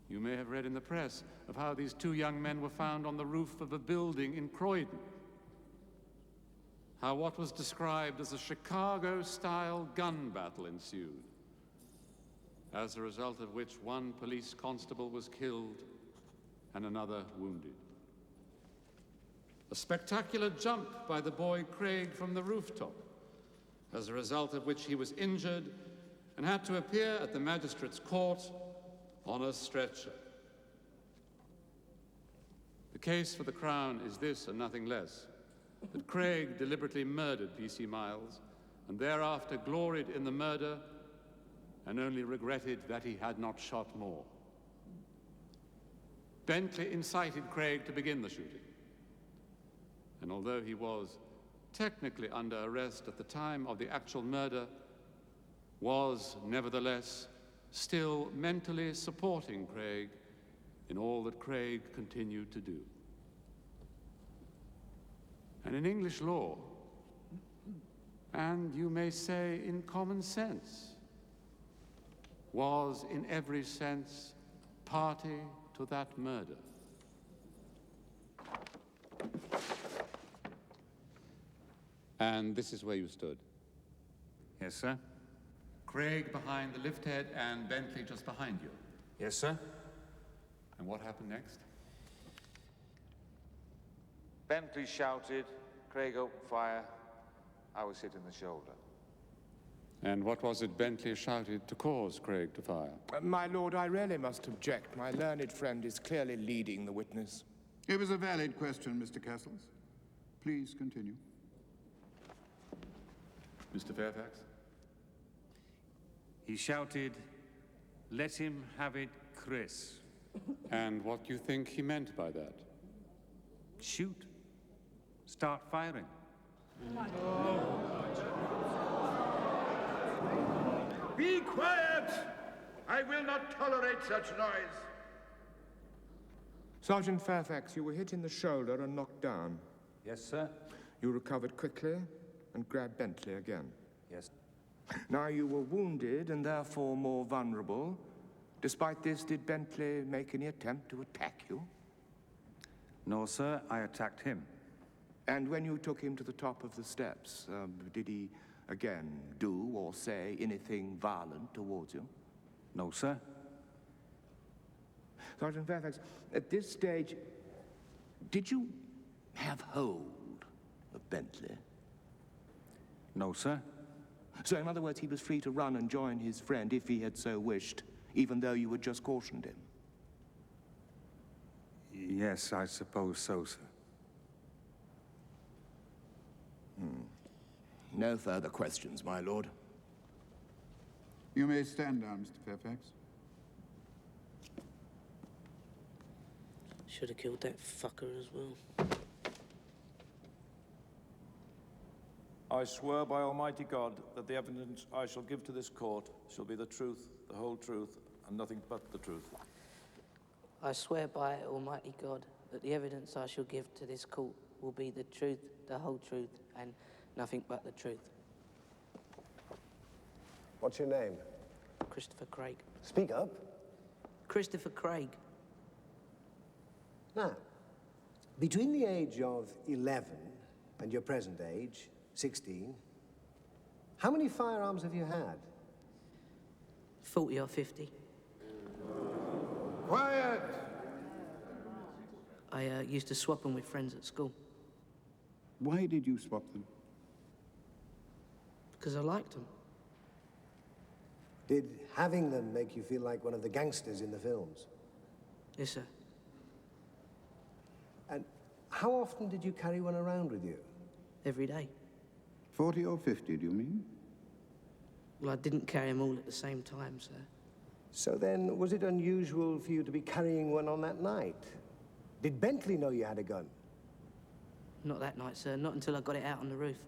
You may have read in the press of how these two young men were found on the roof of a building in Croydon. How what was described as a Chicago-style gun battle ensued, as a result of which one police constable was killed and another wounded. A spectacular jump by the boy Craig from the rooftop, as a result of which he was injured and had to appear at the magistrate's court on a stretcher. The case for the Crown is this and nothing less, that Craig deliberately murdered P.C. Miles and thereafter gloried in the murder and only regretted that he had not shot more. Bentley incited Craig to begin the shooting. And although he was technically under arrest at the time of the actual murder, was nevertheless still mentally supporting Craig in all that Craig continued to do. And in English law, and you may say in common sense, was in every sense party to that murder. And this is where you stood. Yes, sir. Craig behind the lift head and Bentley just behind you. Yes, sir. And what happened next? Bentley shouted, Craig opened fire, I was hit in the shoulder. And what was it Bentley shouted to cause Craig to fire? My lord, I really must object. My learned friend is clearly leading the witness. It was a valid question, Mr. Castles. Please continue. Mr. Fairfax? He shouted, "Let him have it, Chris." And what do you think he meant by that? Shoot. Start firing. Be quiet! I will not tolerate such noise. Sergeant Fairfax, you were hit in the shoulder and knocked down. Yes, sir. You recovered quickly and grabbed Bentley again. Yes. Now you were wounded and therefore more vulnerable. Despite this, did Bentley make any attempt to attack you? No, sir. I attacked him. And when you took him to the top of the steps, did he again do or say anything violent towards you? No, sir. Sergeant Fairfax, at this stage, did you have hold of Bentley? No, sir. So, in other words, he was free to run and join his friend if he had so wished, even though you had just cautioned him? Yes, I suppose so, sir. No further questions, my lord. You may stand down, Mr. Fairfax. Should have killed that fucker as well. I swear by Almighty God that the evidence I shall give to this court shall be the truth, the whole truth, and nothing but the truth. I swear by Almighty God that the evidence I shall give to this court will be the truth, the whole truth, and nothing but the truth. What's your name? Christopher Craig. Speak up. Christopher Craig. Now, between the age of 11 and your present age, 16, how many firearms have you had? 40 or 50. Quiet! I used to swap them with friends at school. Why did you swap them? Because I liked them. Did having them make you feel like one of the gangsters in the films? Yes, sir. And how often did you carry one around with you? Every day. 40 or 50, do you mean? Well, I didn't carry them all at the same time, sir. So then, was it unusual for you to be carrying one on that night? Did Bentley know you had a gun? Not that night, sir. Not until I got it out on the roof.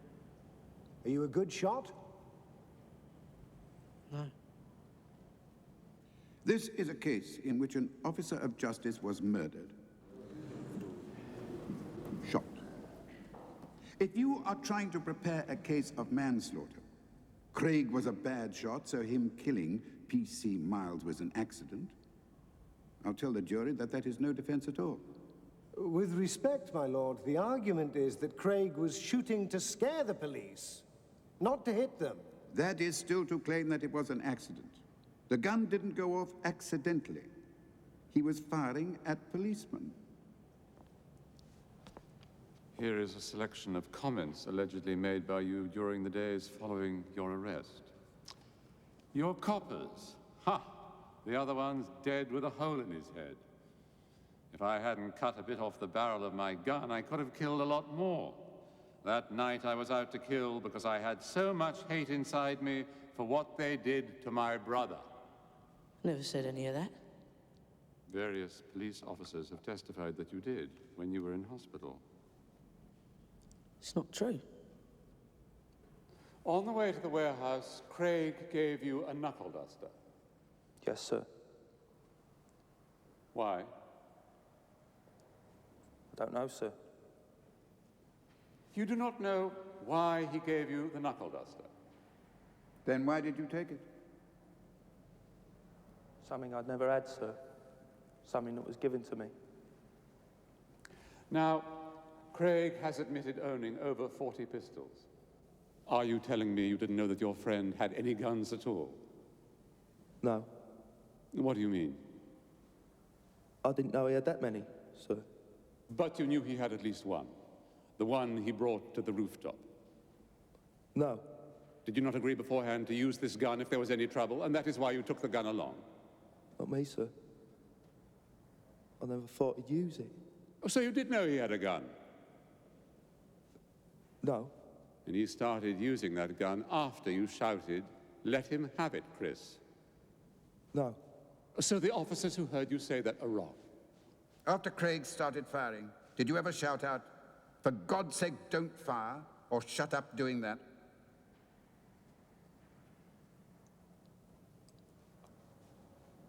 Are you a good shot? No. This is a case in which an officer of justice was murdered. Shot. If you are trying to prepare a case of manslaughter, Craig was a bad shot, so him killing P.C. Miles was an accident, I'll tell the jury that that is no defense at all. With respect, my lord, the argument is that Craig was shooting to scare the police, not to hit them. That is still to claim that it was an accident. The gun didn't go off accidentally. He was firing at policemen. Here is a selection of comments allegedly made by you during the days following your arrest. Your coppers. Ha! The other one's dead with a hole in his head. If I hadn't cut a bit off the barrel of my gun, I could have killed a lot more. That night I was out to kill because I had so much hate inside me for what they did to my brother. Never said any of that. Various police officers have testified that you did when you were in hospital. It's not true. On the way to the warehouse, Craig gave you a knuckle duster. Yes, sir. Why? I don't know, sir. You do not know why he gave you the knuckle duster. Then why did you take it? Something I'd never had, sir. Something that was given to me. Now, Craig has admitted owning over 40 pistols. Are you telling me you didn't know that your friend had any guns at all? No. What do you mean? I didn't know he had that many, sir. But you knew he had at least one. The one he brought to the rooftop. No. Did you not agree beforehand to use this gun if there was any trouble, and that is why you took the gun along? Not me, sir. I never thought he'd use it. Oh, so you did know he had a gun? No. And he started using that gun after you shouted, "Let him have it, Chris." No. So the officers who heard you say that are wrong? After Craig started firing, did you ever shout out, "For God's sake, don't fire," or "Shut up doing that"?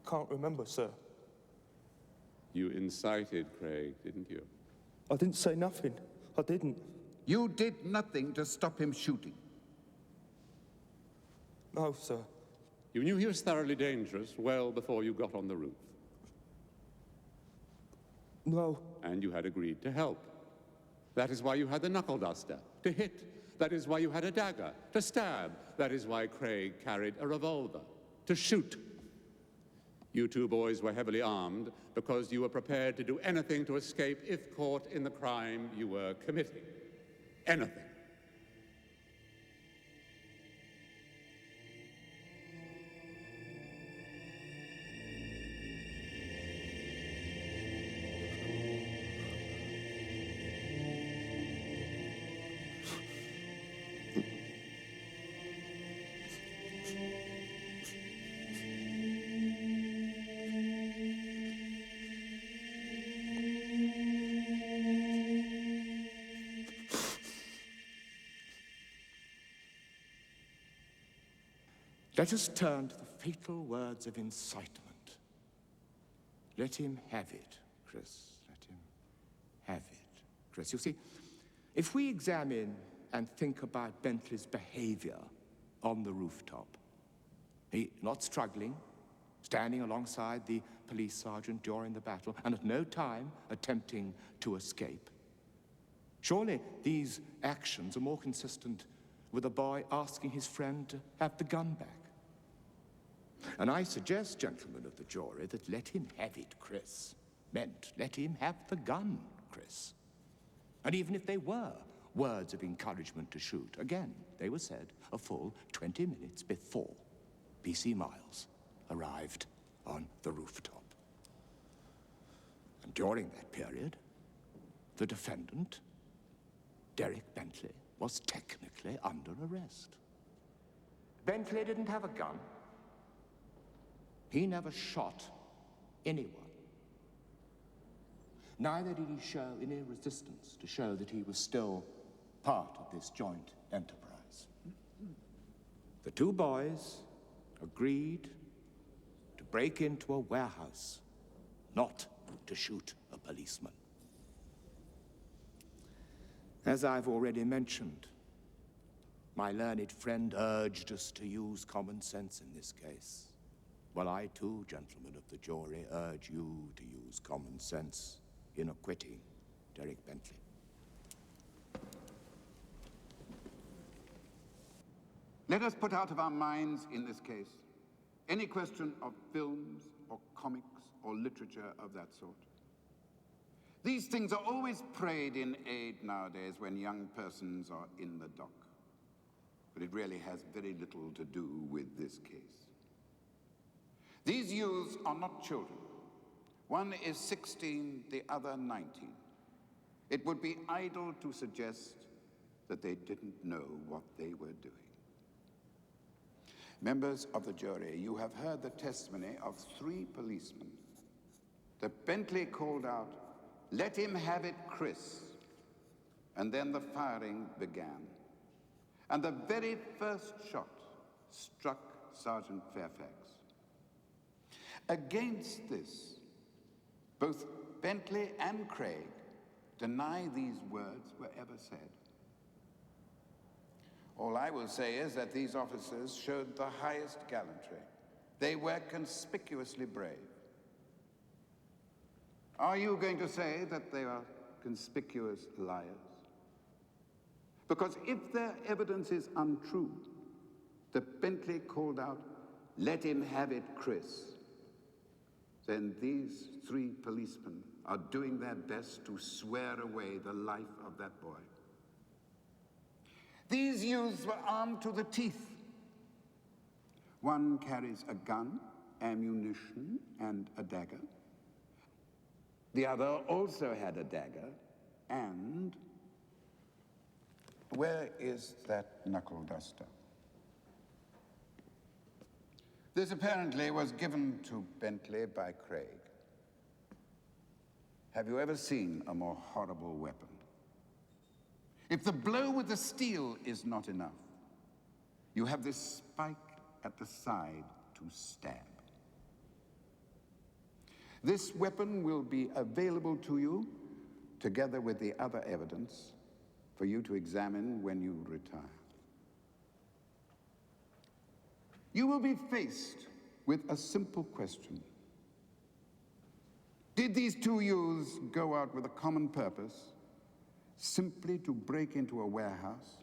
Can't remember, sir. You incited Craig, didn't you? I didn't say nothing. I didn't. You did nothing to stop him shooting. No, sir. You knew he was thoroughly dangerous well before you got on the roof. No. And you had agreed to help. That is why you had the knuckle duster, to hit. That is why you had a dagger, to stab. That is why Craig carried a revolver, to shoot. You two boys were heavily armed because you were prepared to do anything to escape if caught in the crime you were committing. Anything. Let us turn to the fatal words of incitement. Let him have it, Chris. Let him have it, Chris. You see, if we examine and think about Bentley's behavior on the rooftop, he not struggling, standing alongside the police sergeant during the battle, and at no time attempting to escape. Surely these actions are more consistent with a boy asking his friend to have the gun back. And I suggest, gentlemen of the jury, that let him have it, Chris, meant let him have the gun, Chris. And even if they were words of encouragement to shoot, again, they were said a full 20 minutes before PC Miles arrived on the rooftop. And during that period, the defendant, Derek Bentley, was technically under arrest. Bentley didn't have a gun. He never shot anyone. Neither did he show any resistance to show that he was still part of this joint enterprise. The two boys agreed to break into a warehouse, not to shoot a policeman. As I've already mentioned, my learned friend urged us to use common sense in this case. Well, I too, gentlemen of the jury, urge you to use common sense in acquitting Derek Bentley. Let us put out of our minds in this case any question of films or comics or literature of that sort. These things are always prayed in aid nowadays when young persons are in the dock. But it really has very little to do with this case. These youths are not children. One is 16, the other 19. It would be idle to suggest that they didn't know what they were doing. Members of the jury, you have heard the testimony of 3 policemen. That Bentley called out, "Let him have it, Chris." And then the firing began. And the very first shot struck Sergeant Fairfax. Against this, both Bentley and Craig deny these words were ever said. All I will say is that these officers showed the highest gallantry. They were conspicuously brave. Are you going to say that they are conspicuous liars? Because if their evidence is untrue, that Bentley called out, "Let him have it, Chris," then these 3 policemen are doing their best to swear away the life of that boy. These youths were armed to the teeth. One carries a gun, ammunition, and a dagger. The other also had a dagger, and where is that knuckle duster? This apparently was given to Bentley by Craig. Have you ever seen a more horrible weapon? If the blow with the steel is not enough, you have this spike at the side to stab. This weapon will be available to you, together with the other evidence, for you to examine when you retire. You will be faced with a simple question. Did these 2 youths go out with a common purpose, simply to break into a warehouse?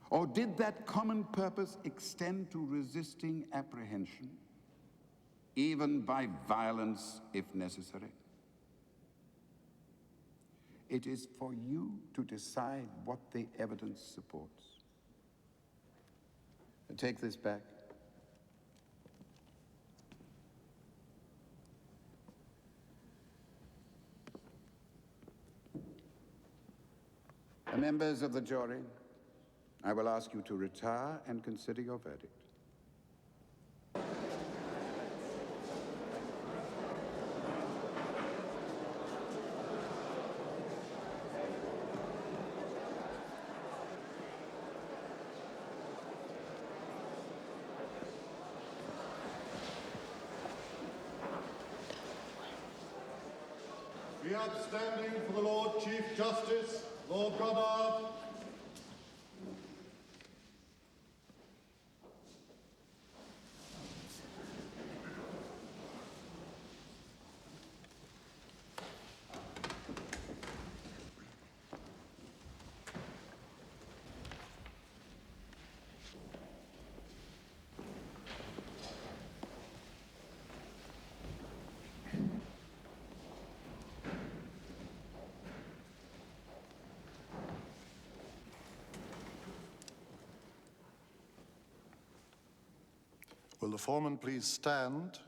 Or did that common purpose extend to resisting apprehension, even by violence if necessary? It is for you to decide what the evidence supports. Take this back. Members of the jury, I will ask you to retire and consider your verdict. The outstanding for the Lord Chief Justice, Lord Goddard. Will the foreman please stand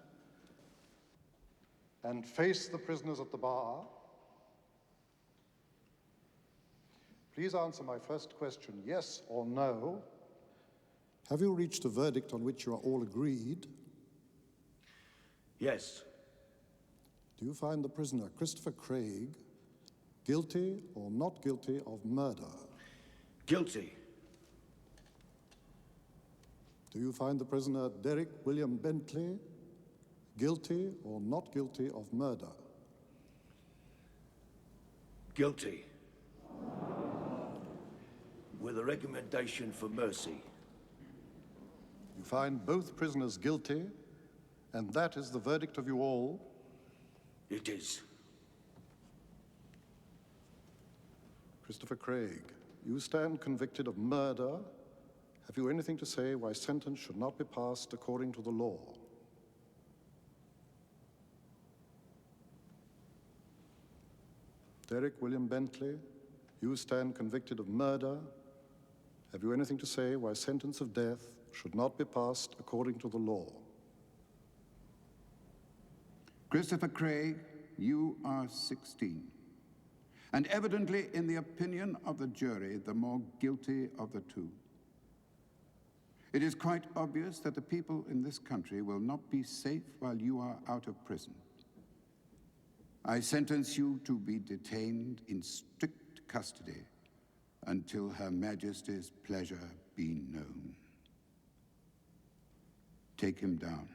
and face the prisoners at the bar? Please answer my first question, yes or no. Have you reached a verdict on which you are all agreed? Yes. Do you find the prisoner, Christopher Craig, guilty or not guilty of murder? Guilty. Do you find the prisoner, Derek William Bentley, guilty or not guilty of murder? Guilty. With a recommendation for mercy. You find both prisoners guilty, and that is the verdict of you all? It is. Christopher Craig, you stand convicted of murder. Have you anything to say why sentence should not be passed according to the law? Derek William Bentley, you stand convicted of murder. Have you anything to say why sentence of death should not be passed according to the law? Christopher Craig, you are 16, and evidently, in the opinion of the jury, the more guilty of the 2. It is quite obvious that the people in this country will not be safe while you are out of prison. I sentence you to be detained in strict custody until Her Majesty's pleasure be known. Take him down.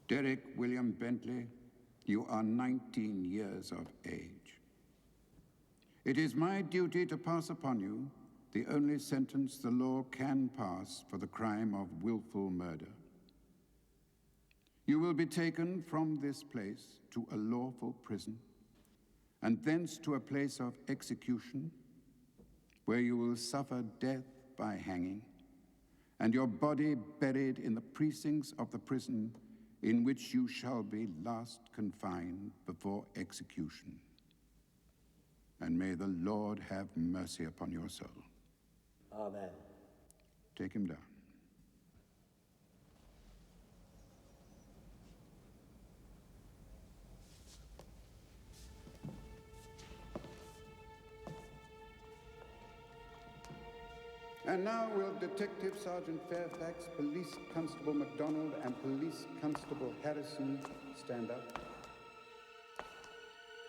Derek William Bentley, You are 19 years of age. It is my duty to pass upon you the only sentence the law can pass for the crime of willful murder. You will be taken from this place to a lawful prison, and thence to a place of execution, where you will suffer death by hanging, and your body buried in the precincts of the prison in which you shall be last confined before execution. And may the Lord have mercy upon your soul. Amen. Take him down. And now will Detective Sergeant Fairfax, Police Constable MacDonald, and Police Constable Harrison stand up?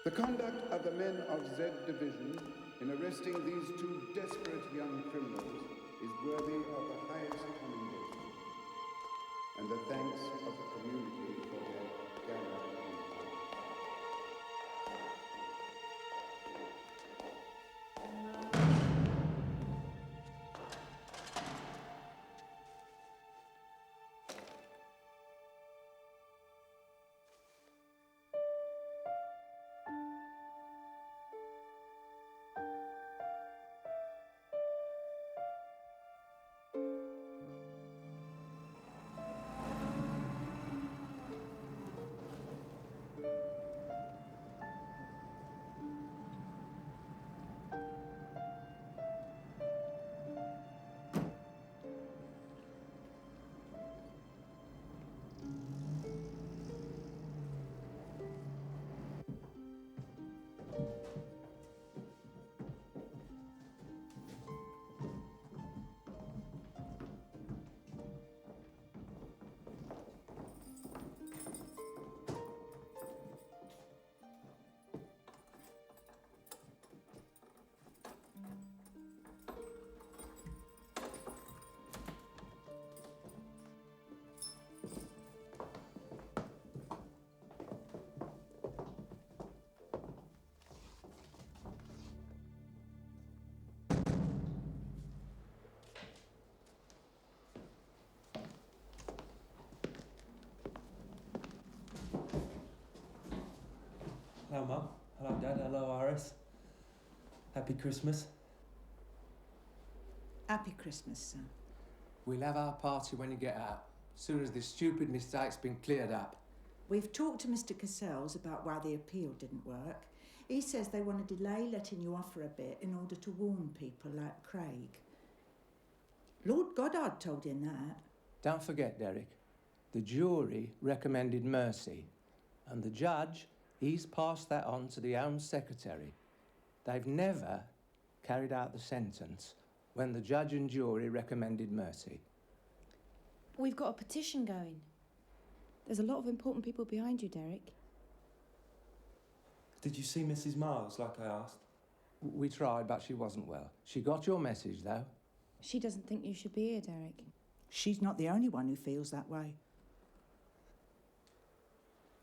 The conduct of the men of Z Division in arresting these two desperate young criminals is worthy of the highest commendation and the thanks of the community for their gallant conduct. Hello, Mum. Hello, Dad. Hello, Iris. Happy Christmas. Happy Christmas, son. We'll have our party when you get out, as soon as this stupid mistake's been cleared up. We've talked to Mr. Cassels about why the appeal didn't work. He says they want to delay letting you off for a bit in order to warn people like Craig. Lord Goddard told him that. Don't forget, Derek, the jury recommended mercy, and the judge, he's passed that on to the Home Secretary. They've never carried out the sentence when the judge and jury recommended mercy. We've got a petition going. There's a lot of important people behind you, Derek. Did you see Mrs. Miles, like I asked? We tried, but she wasn't well. She got your message, though. She doesn't think you should be here, Derek. She's not the only one who feels that way.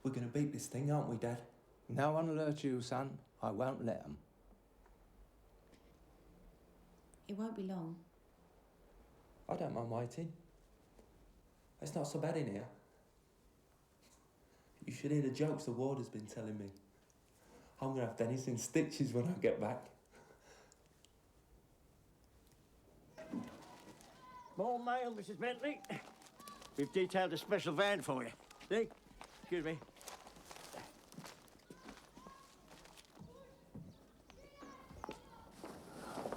We're going to beat this thing, aren't we, Dad? No one will hurt you, son. I won't let them. It won't be long. I don't mind waiting. It's not so bad in here. You should hear the jokes the warder's been telling me. I'm going to have Dennis in stitches when I get back. More mail, Mrs. Bentley. We've detailed a special van for you. See? Excuse me.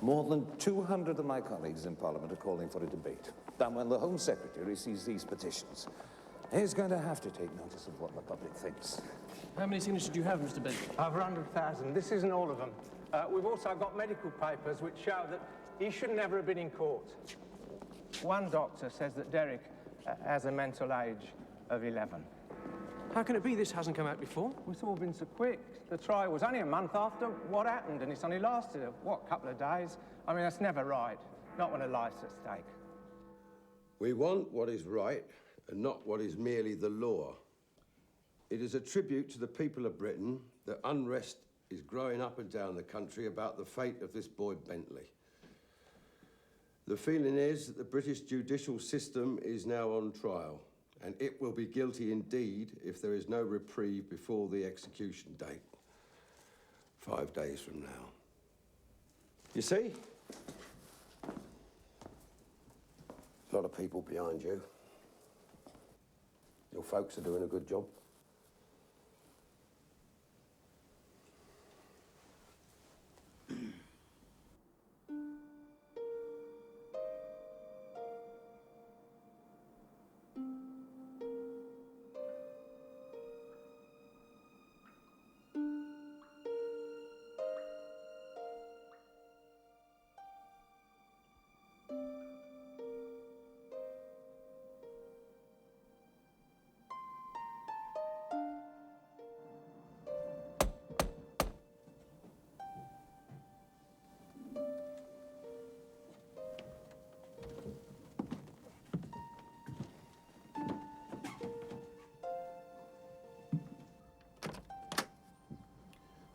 More than 200 of my colleagues in Parliament are calling for a debate. And when the Home Secretary sees these petitions, he's going to have to take notice of what the public thinks. How many signatures do you have, Mr. Bentley? Over 100,000. This isn't all of them. We've also got medical papers which show that he should never have been in court. One doctor says that Derek has a mental age of 11. How can it be this hasn't come out before? It's all been so quick. The trial was only a month after what happened, and it's only lasted, what, couple of days? I mean, that's never right. Not when a life's at stake. We want what is right and not what is merely the law. It is a tribute to the people of Britain that unrest is growing up and down the country about the fate of this boy Bentley. The feeling is that the British judicial system is now on trial, and it will be guilty indeed if there is no reprieve before the execution date, 5 days from now. You see? A lot of people behind you. Your folks are doing a good job.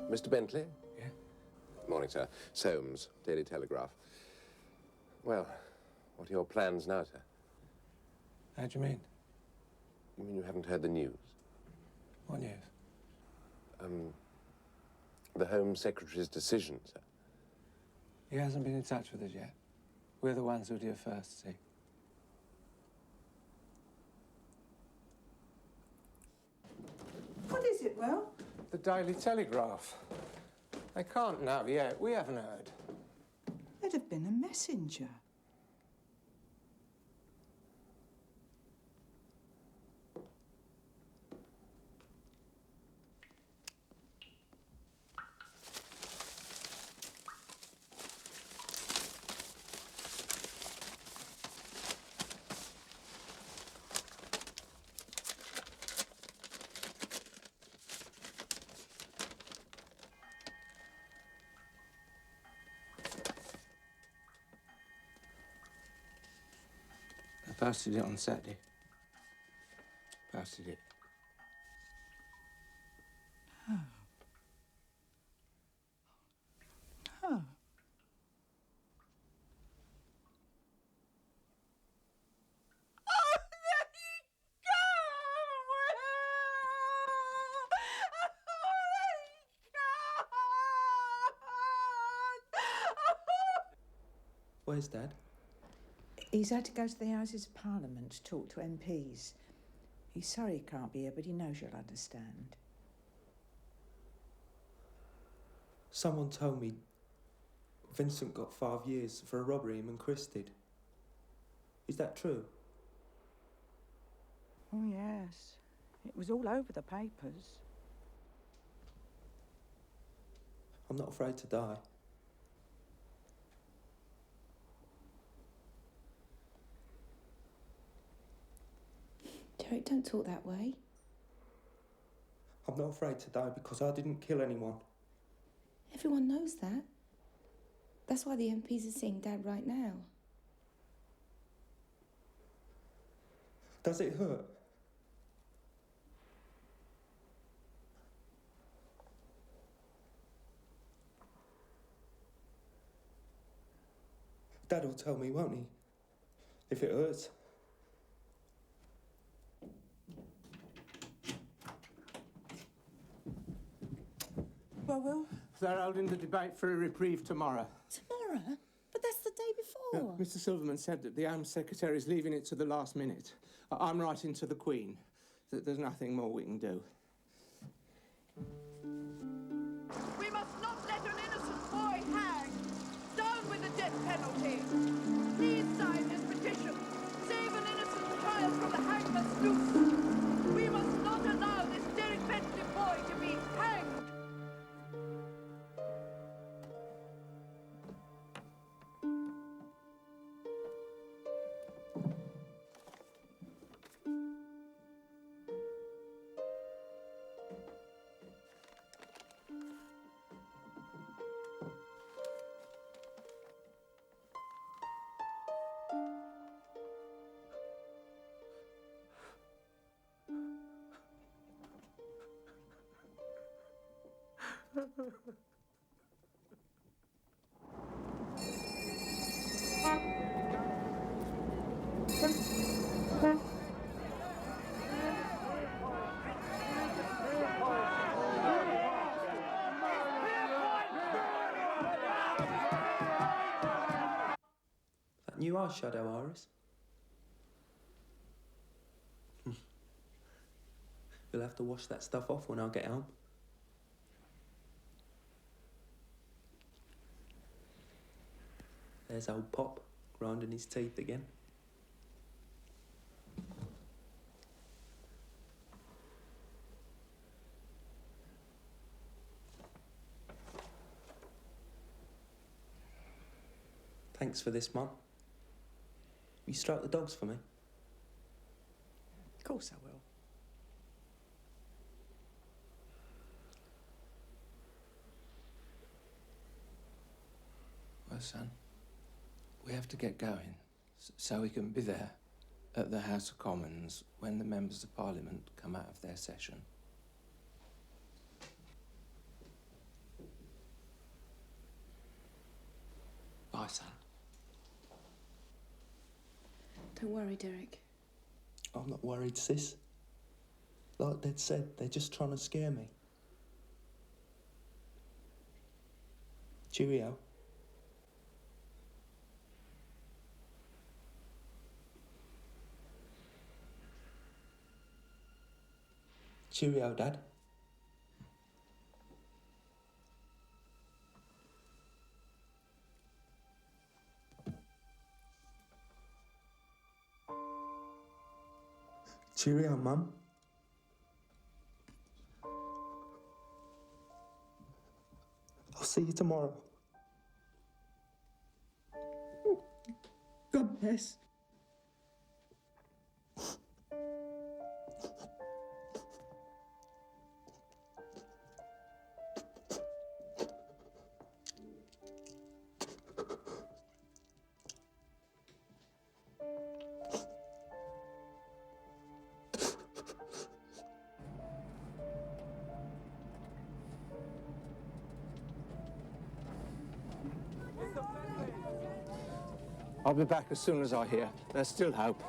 Mr. Bentley? Yeah? Morning, sir. Soames, Daily Telegraph. Well, what are your plans now, sir? How do you mean? You mean you haven't heard the news? What news? The Home Secretary's decision, sir. He hasn't been in touch with us yet. We're the ones who'll do it first, see? What is it, Will? The Daily Telegraph. They can't know yet. We haven't heard. There'd have been a messenger. I posted it on Saturday. Posted it. Oh. Oh. Where's Dad? He's had to go to the Houses of Parliament to talk to MPs. He's sorry he can't be here, but he knows you'll understand. Someone told me Vincent got 5 years for a robbery him and Chris did. Is that true? Oh, yes. It was all over the papers. I'm not afraid to die. Derek, don't talk that way. I'm not afraid to die because I didn't kill anyone. Everyone knows that. That's why the MPs are seeing Dad right now. Does it hurt? Dad will tell me, won't he? If it hurts. Well, Will? They're holding the debate for a reprieve tomorrow. Tomorrow? But that's the day before. Mr. Silverman said that the Home Secretary's leaving it to the last minute. I'm writing to the Queen that there's nothing more we can do. We must not let an innocent boy hang. Down with the death penalty. Please sign this petition. Save an innocent child from the hangman's noose. We must not allow this Derek Bentley boy to be hanged. That new eyeshadow, Iris? You'll have to wash that stuff off when I get home. There's old Pop, grinding his teeth again. Thanks for this, Mum. Will you stroke the dogs for me? Of course I will. Well, son, we have to get going so we can be there at the House of Commons when the members of Parliament come out of their session. Bye, son. Don't worry, Derek. I'm not worried, sis. Like Dad said, they're just trying to scare me. Cheerio. Cheerio, Dad. Cheerio, Mum. I'll see you tomorrow. God bless. I'll be back as soon as I hear. There's still hope.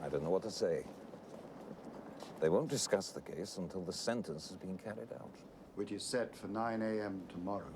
I don't know what to say. They won't discuss the case until the sentence has been carried out. Which is set for 9 a.m. tomorrow.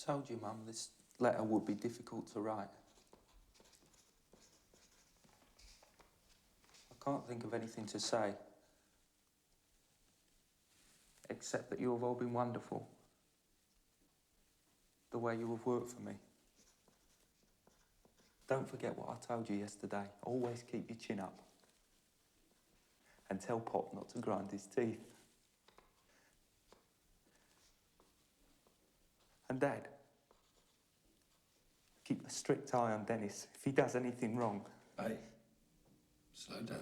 told you, Mum, this letter would be difficult to write. I can't think of anything to say, except that you have all been wonderful. The way you have worked for me. Don't forget what I told you yesterday. Always keep your chin up. And tell Pop not to grind his teeth. And Dad, keep a strict eye on Dennis if he does anything wrong. Hey, slow down.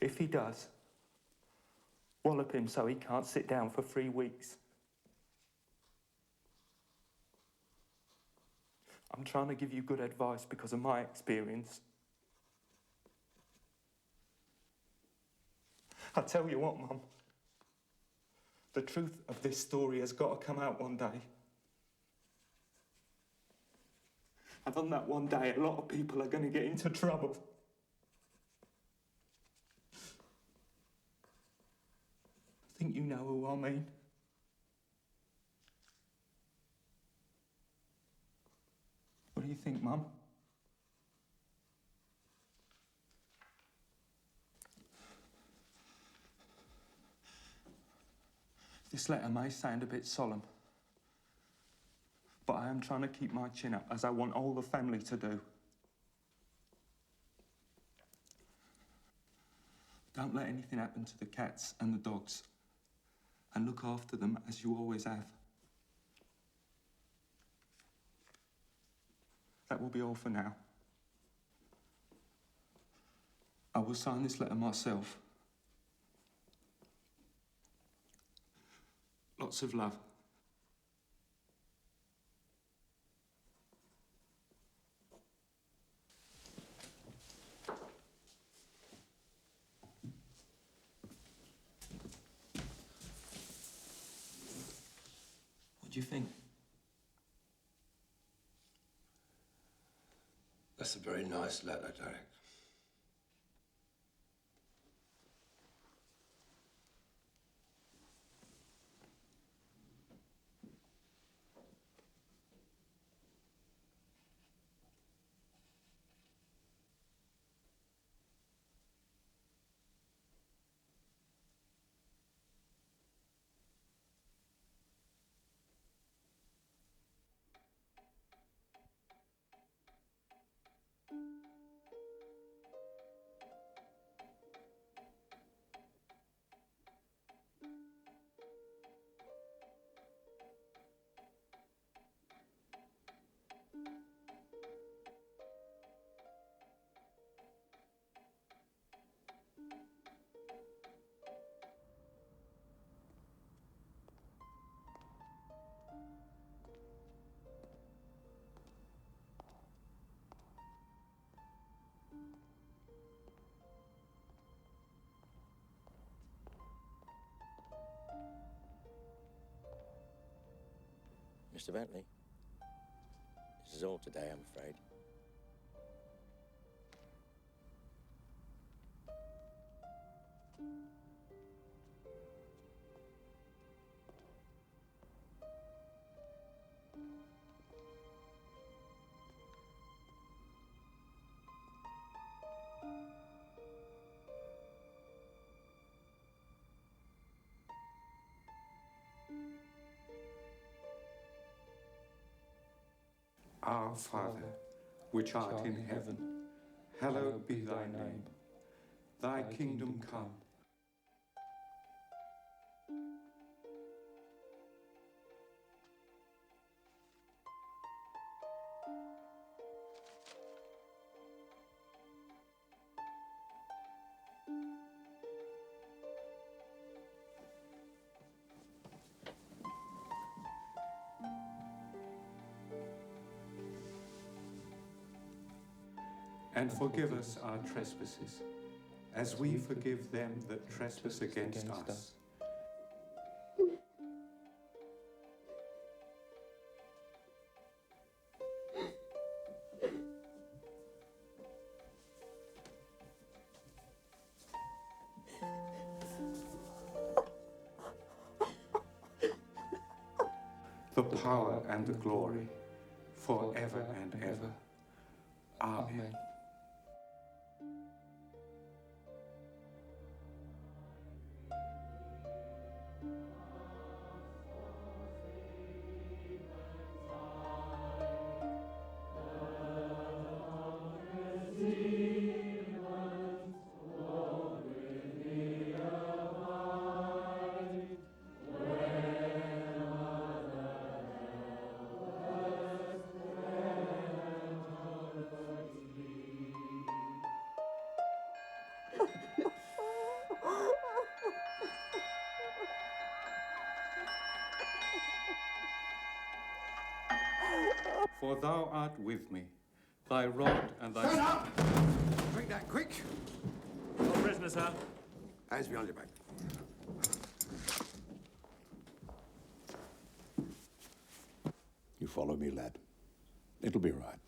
If he does, wallop him so he can't sit down for 3 weeks. I'm trying to give you good advice because of my experience. I tell you what, Mum. The truth of this story has got to come out one day. And on that one day, a lot of people are going to get into trouble. I think you know who I mean. What do you think, Mum? This letter may sound a bit solemn, but I am trying to keep my chin up, as I want all the family to do. Don't let anything happen to the cats and the dogs, and look after them as you always have. That will be all for now. I will sign this letter myself. Lots of love. What do you think? That's a very nice letter, Derek. Mr. Bentley, this is all today, I'm afraid. Our Father, which art in heaven, hallowed be thy name. Thy kingdom come. And forgive us our trespasses, as we forgive them that trespass against us. the power and the glory, forever and ever. Amen. For thou art with me, thy rod and thy... Stand up! Drink that quick. No prisoner, sir. Hands behind your back. You follow me, lad. It'll be right.